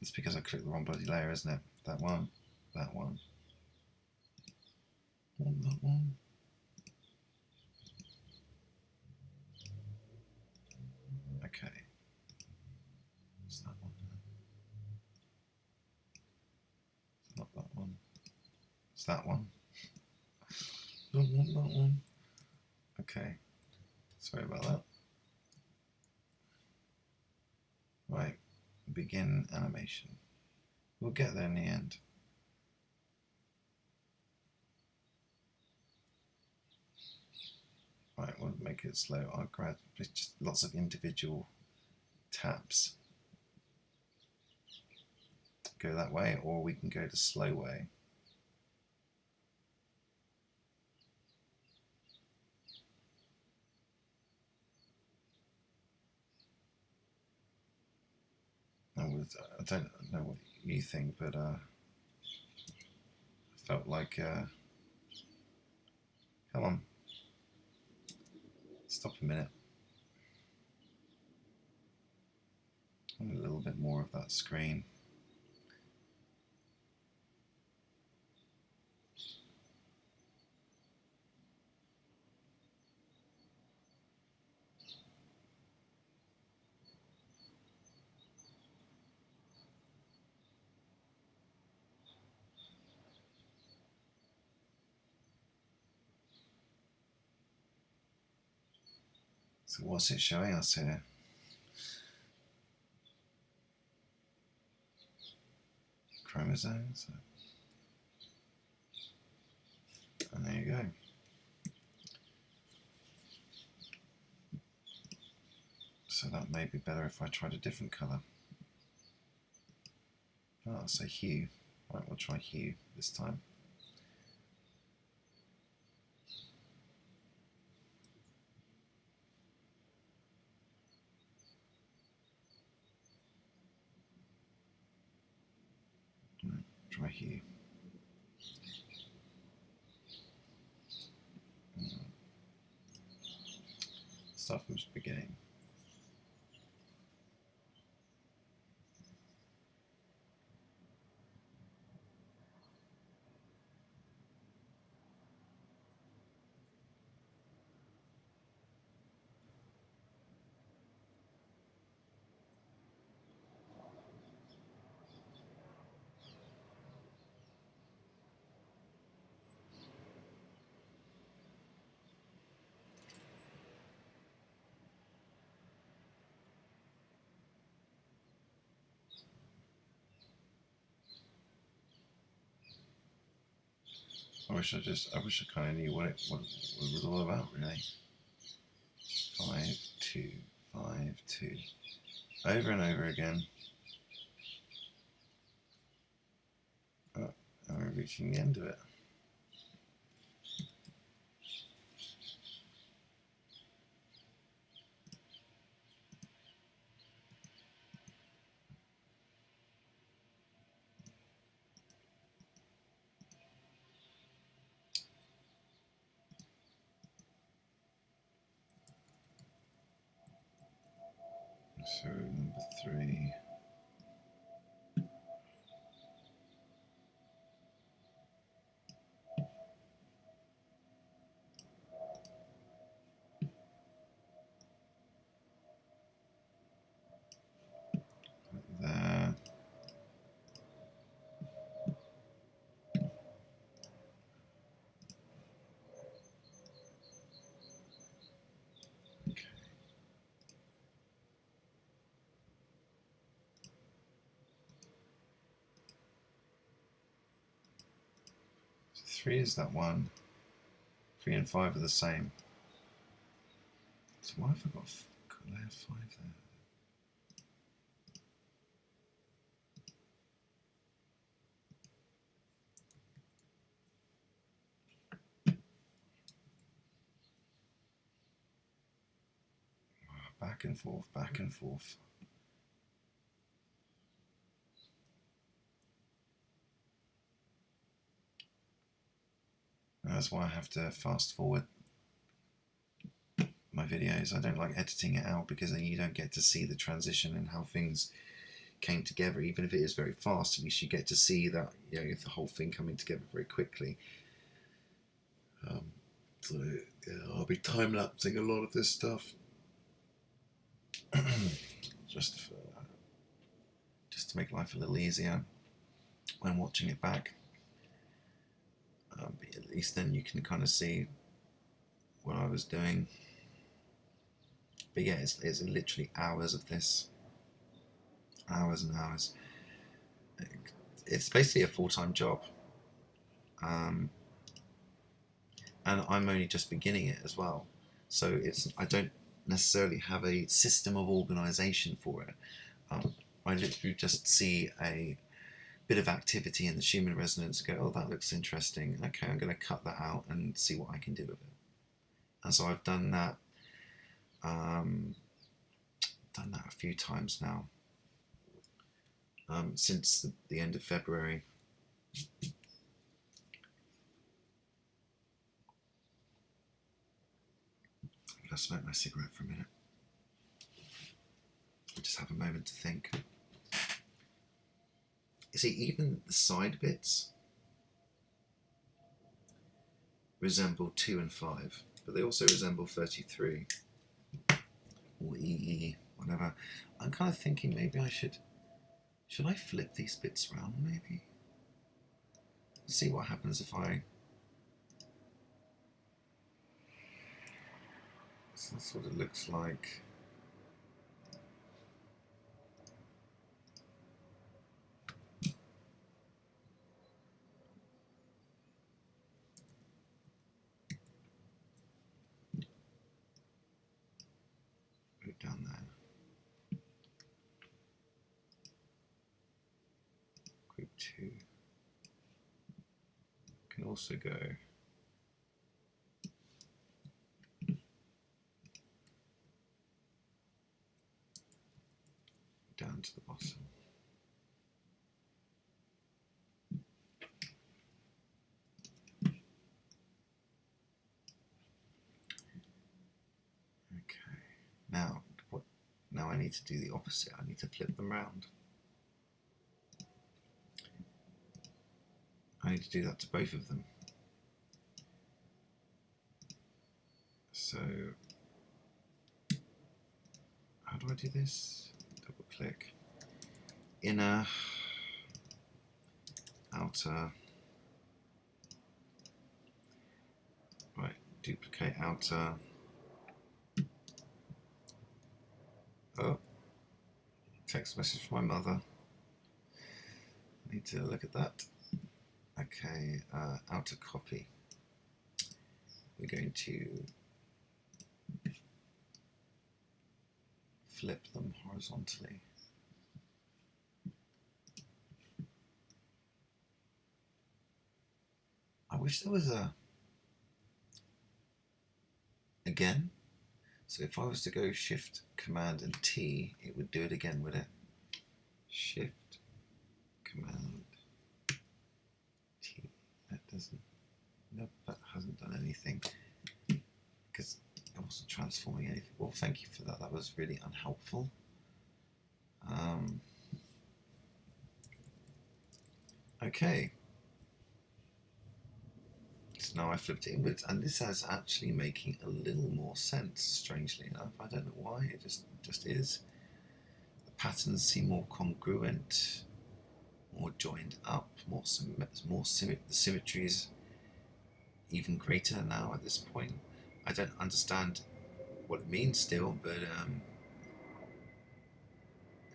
It's because I clicked the wrong bloody layer, isn't it? That one. That one. That one. Okay. It's that one. It's not that one. It's that one. Don't want that one. Okay. Sorry about that. Right. Begin animation. We'll get there in the end. Right, we'll make it slow. I'll grab just lots of individual taps. Go that way, or we can go the slow way. I don't know what you think, but I felt like come on, stop a minute. I want a little bit more of that screen. So what's it showing us here? Chromosomes. And there you go. So that may be better if I tried a different colour. Oh, so hue. Right, we'll try hue this time. Right, try hue. Start from the beginning. I wish I kind of knew what it was all about, really. 5, 2, 5, 2. Over and over again. Oh, and we're reaching the end of it. So number 3. There. Okay. So 3 is that one. 3 and 5 are the same. So why have I got layer 5 there? Back and forth, back and forth. That's why I have to fast forward my videos. I don't like editing it out because then you don't get to see the transition and how things came together. Even if it is very fast, at least you get to see that, you know, the whole thing coming together very quickly. So yeah, I'll be time-lapsing a lot of this stuff. just to make life a little easier when watching it back. But at least then you can kind of see what I was doing. But yeah, it's literally hours of this. Hours and hours. It's basically a full-time job. And I'm only just beginning it as well. So I don't necessarily have a system of organisation for it. I literally just see a bit of activity in the Schumann resonance and go, oh, that looks interesting. Okay, I'm going to cut that out and see what I can do with it. And so I've done that. Done that a few times now. Since the end of February. I'm going to smoke my cigarette for a minute. I'll just have a moment to think. You see, even the side bits resemble 2 and 5, but they also resemble 33 or EE, whatever. I'm kind of thinking maybe I should I flip these bits around maybe? See what happens if I... So that's what it looks like. Go down there. Group 2. Can also go down to the bottom. Okay. Now what? Now I need to do the opposite. I need to flip them round. I need to do that to both of them. So, how do I do this? Double click. Inner, outer. Right, duplicate outer. Oh, text message from my mother. I need to look at that. Okay, outer copy. We're going to flip them horizontally. I wish there was a again. So if I was to go Shift, Command and T, it would do it again, would it? Shift, Command, T. That doesn't. Nope, that hasn't done anything because it wasn't transforming anything. Well, thank you for that. That was really unhelpful. Okay. So now I flipped it inwards, and this is actually making a little more sense, strangely enough. I don't know why, it just is. The patterns seem more congruent, more joined up, the symmetry is even greater now at this point. I don't understand what it means still, but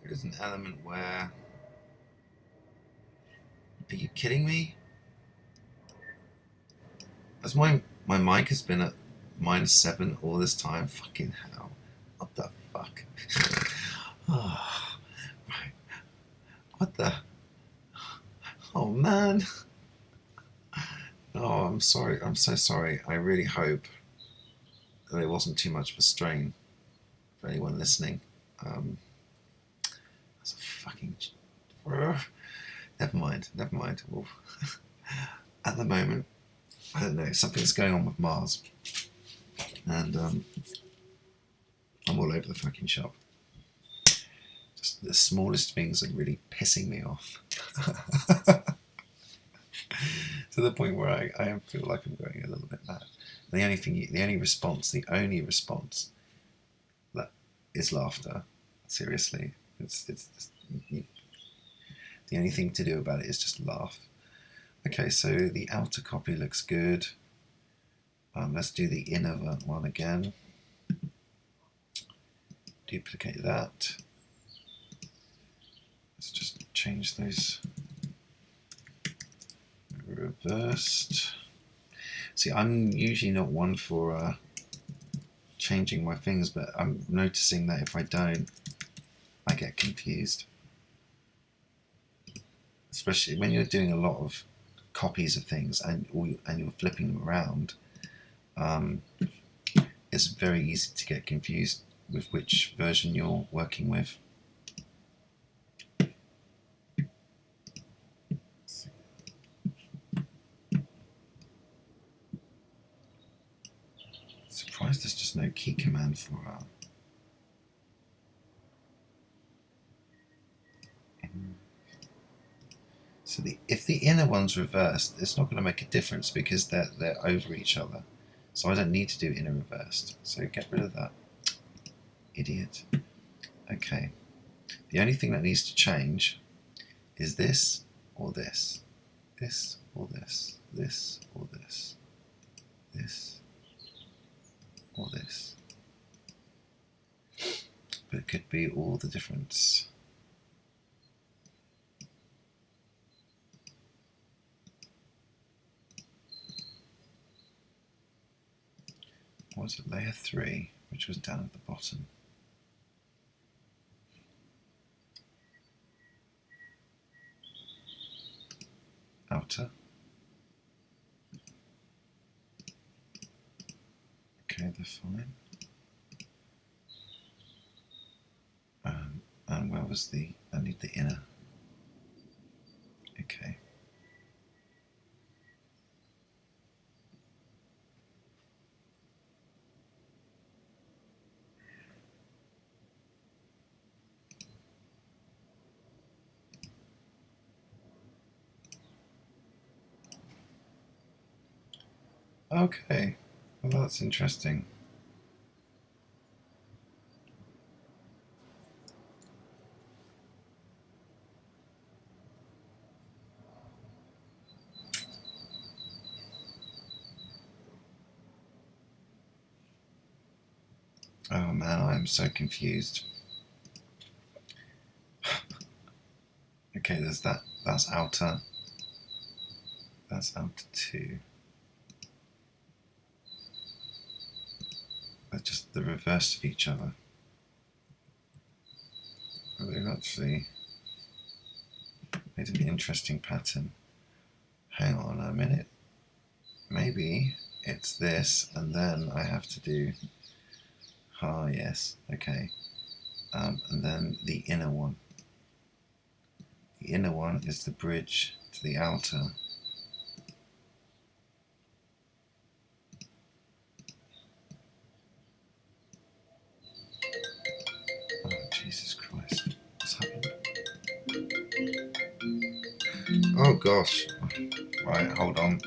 there is an element where... Are you kidding me? As my mic has been at -7 all this time, fucking hell. What the fuck? Oh, right. What the... Oh man. Oh, I'm sorry. I'm so sorry. I really hope that it wasn't too much of a strain for anyone listening. That's a fucking... Never mind. Well, at the moment, I don't know, something's going on with Mars, and I'm all over the fucking shop. Just the smallest things are really pissing me off. To the point where I feel like I'm going a little bit mad. The only response that is laughter. Seriously, it's the only thing to do about it is just laugh. Okay, so the outer copy looks good. Let's do the inner one again. Duplicate that. Let's just change those. Reversed. See, I'm usually not one for changing my things, but I'm noticing that if I don't, I get confused. Especially when you're doing a lot of copies of things and you're flipping them around. It's very easy to get confused with which version you're working with. Surprised there's just no key command for so if the inner one's reversed, it's not going to make a difference because they're over each other. So I don't need to do inner reversed. So get rid of that. Idiot. Okay. The only thing that needs to change is this or this. This or this. This or this. This or this. But it could be all the difference. What was it? Layer 3, which was down at the bottom. Outer. Okay, they're fine. And where was I need the inner. Okay. Okay, well that's interesting. Oh man, I am so confused. Okay, there's that. That's outer. That's outer 2. They're just the reverse of each other. Well, they've actually made an interesting pattern. Hang on a minute. Maybe it's this, and then I have to do. Ah, yes. Okay. And then the inner one. The inner one is the bridge to the outer. Oh, Jesus Christ. What's happened? Oh, gosh. Right, hold on.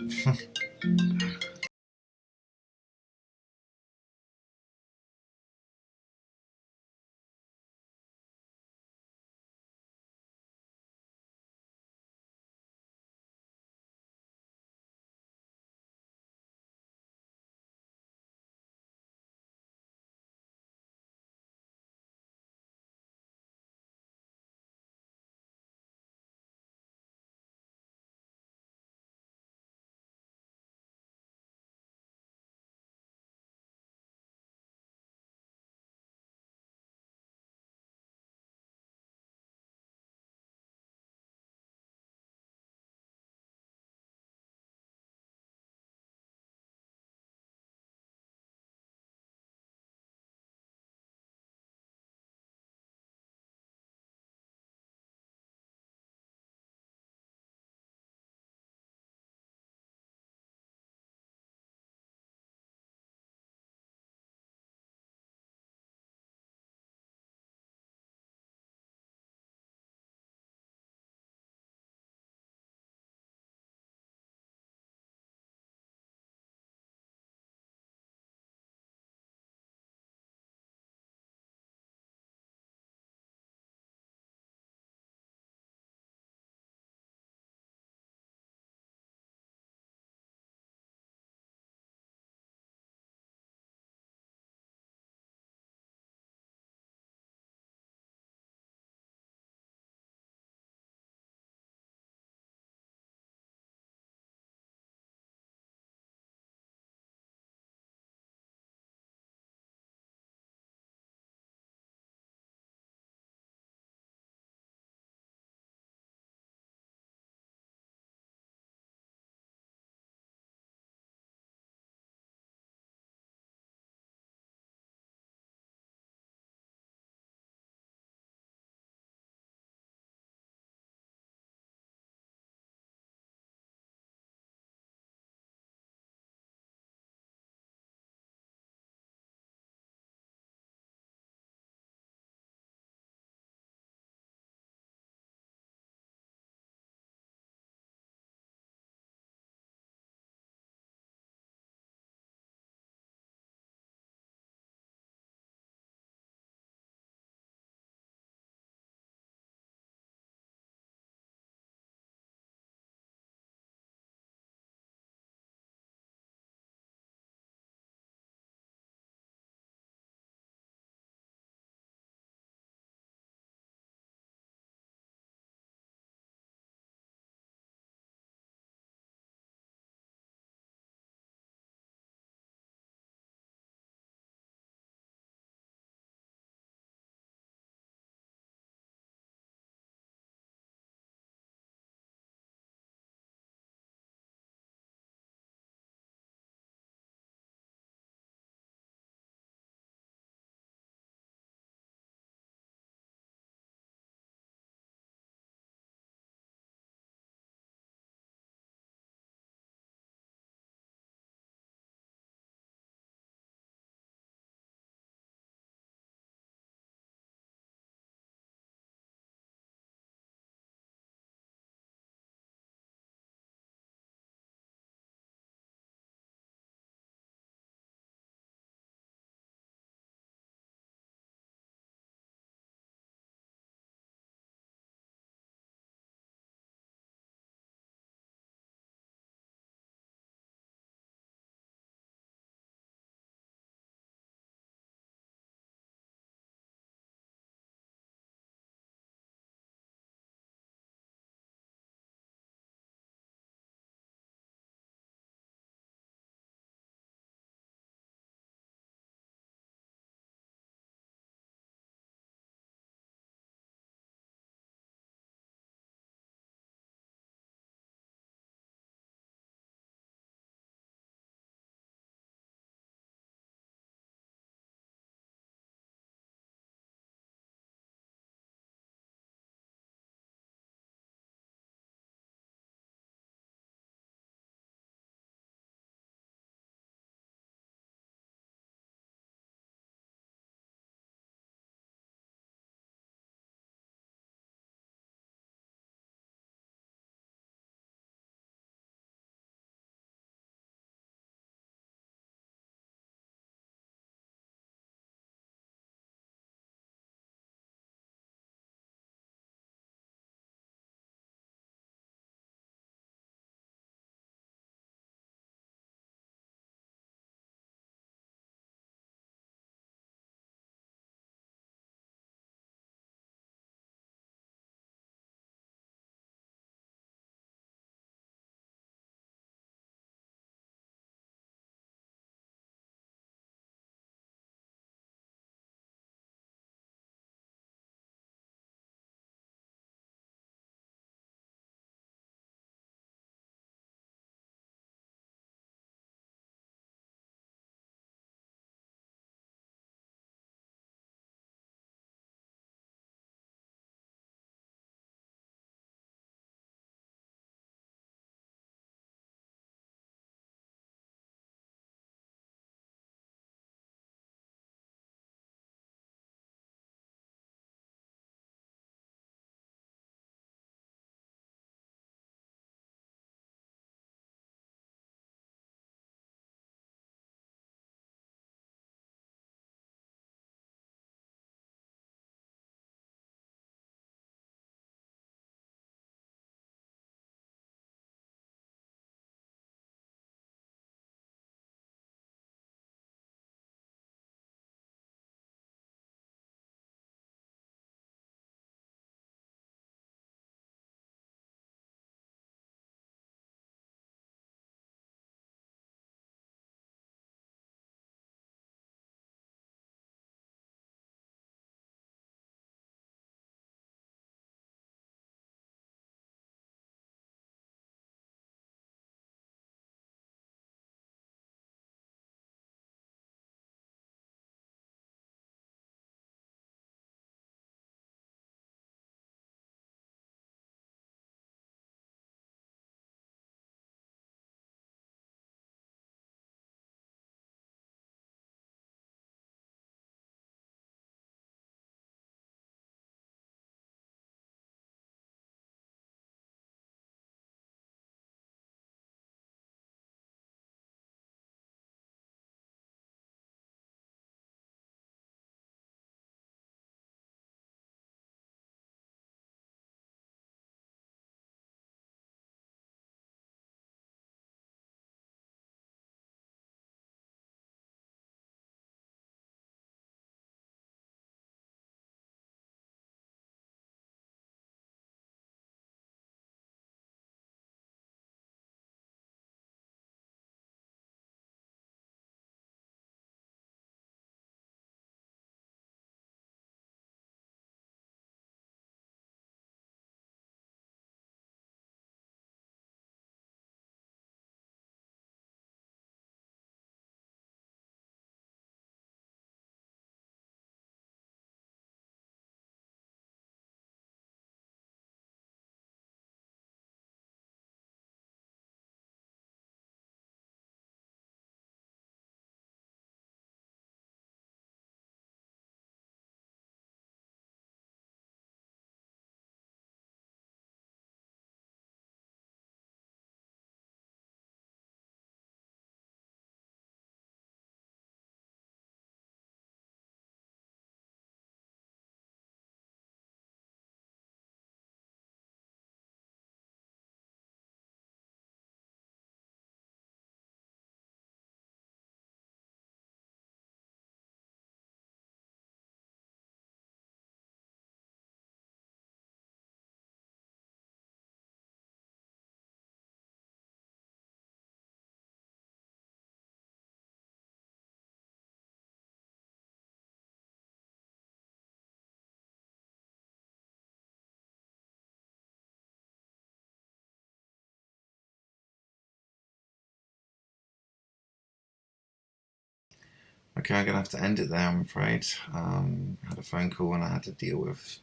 Okay, I'm going to have to end it there, I'm afraid. I had a phone call and I had to deal with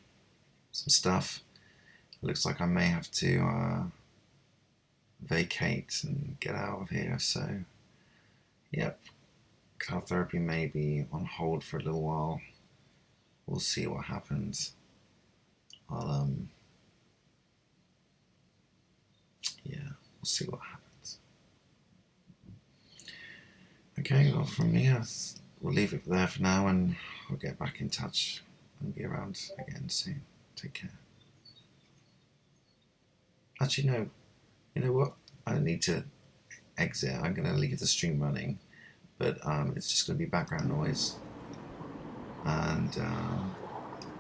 some stuff. It looks like I may have to vacate and get out of here, so yep, cloud therapy may be on hold for a little while. We'll see what happens. Yeah, we'll see what happens. Okay, well, from here, we'll leave it there for now, and I'll get back in touch and be around again soon. Take care. Actually, no, you know what? I need to exit. I'm going to leave the stream running, but it's just going to be background noise, and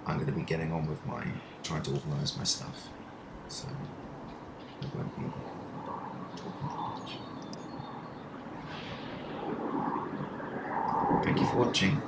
I'm going to be getting on with trying to organise my stuff, so I won't be talking too much. Thank you for watching.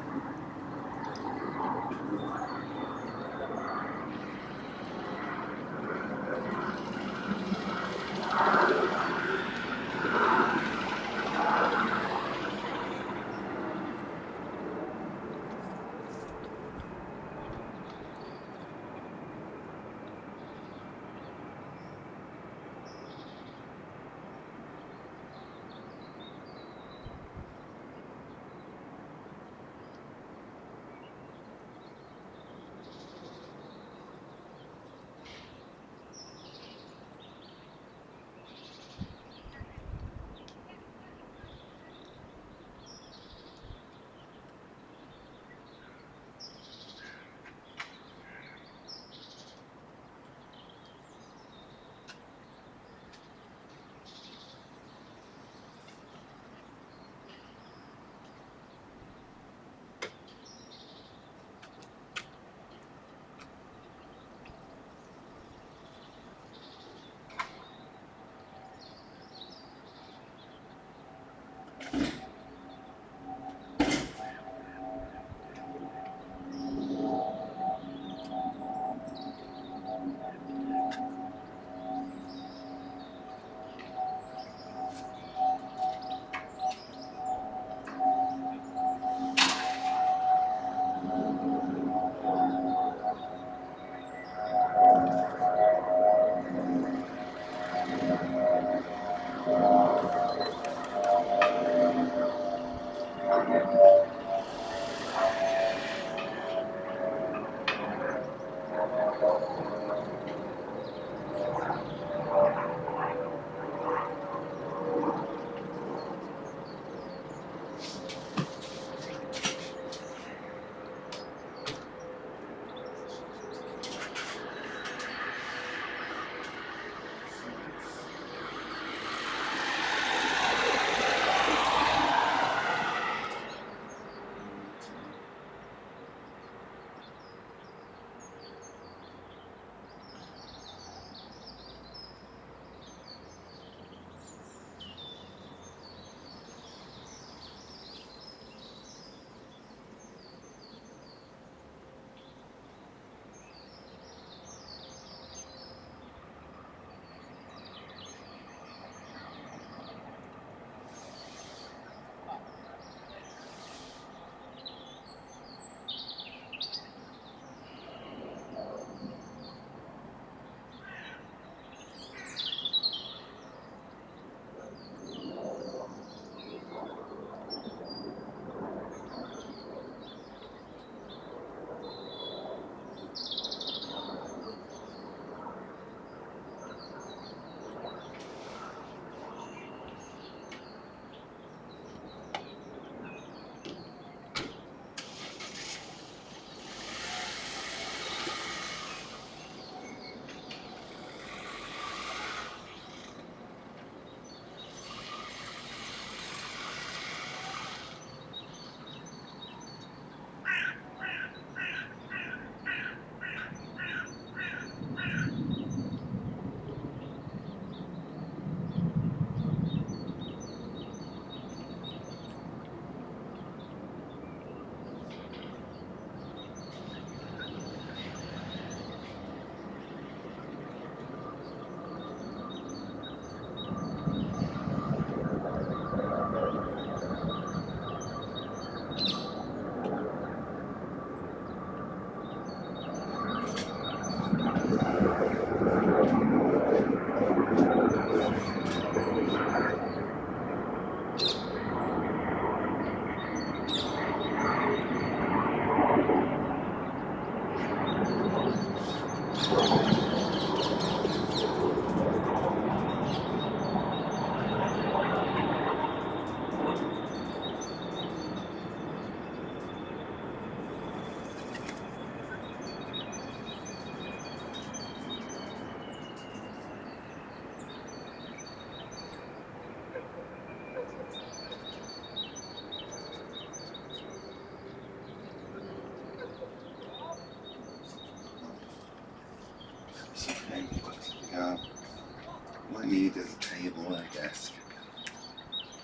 need is a table and a desk.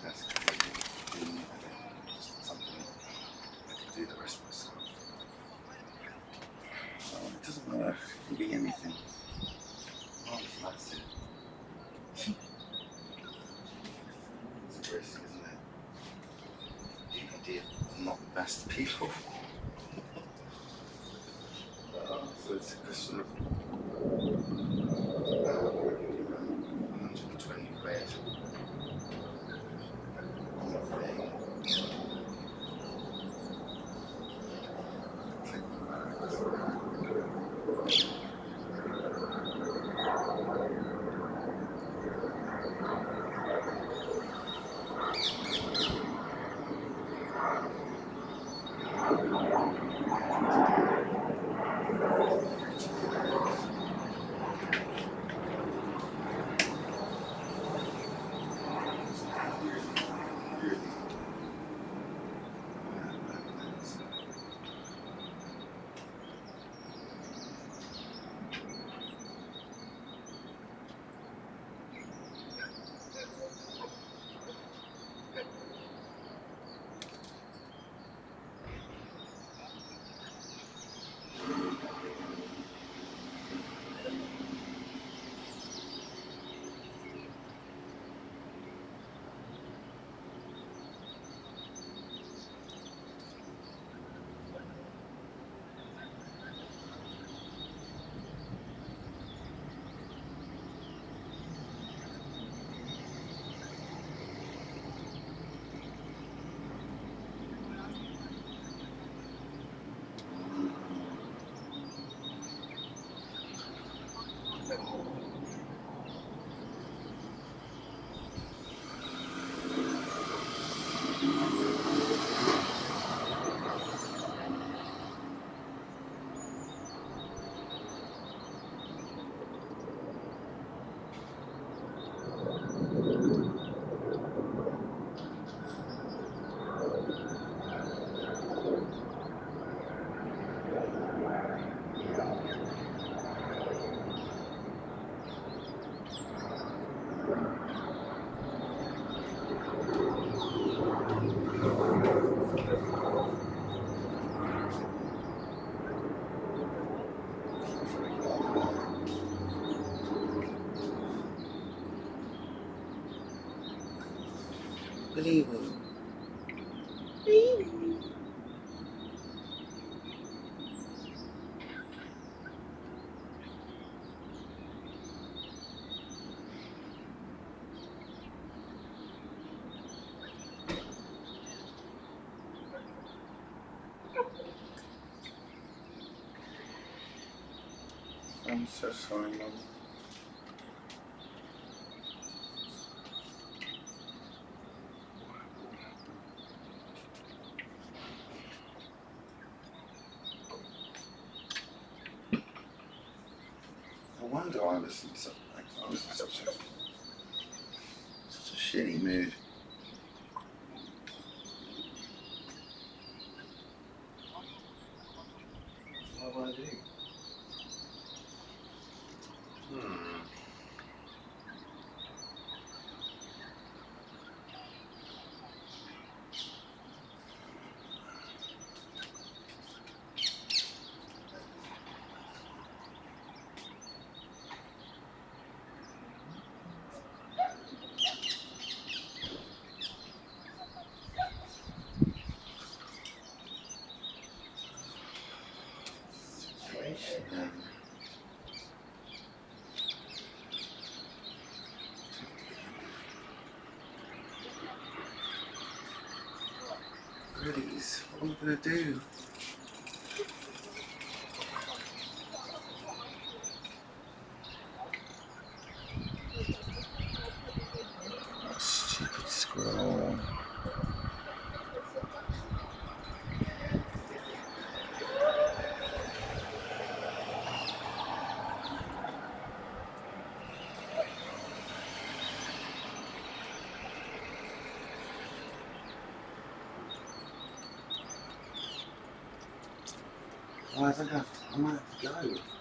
Desk table, just something I can do the rest myself. Oh, it doesn't matter. It can be anything. Oh, that's it. It's a risk, isn't it? The idea of not the best people. So it's a question of 120 quid on the thing. Click on that. Believe it. I'm so sorry, Mum. No wonder I was in such a shitty mood. What will I do? Situation. Goodies, what am I gonna do? Oh, stupid scroll. I might have to go.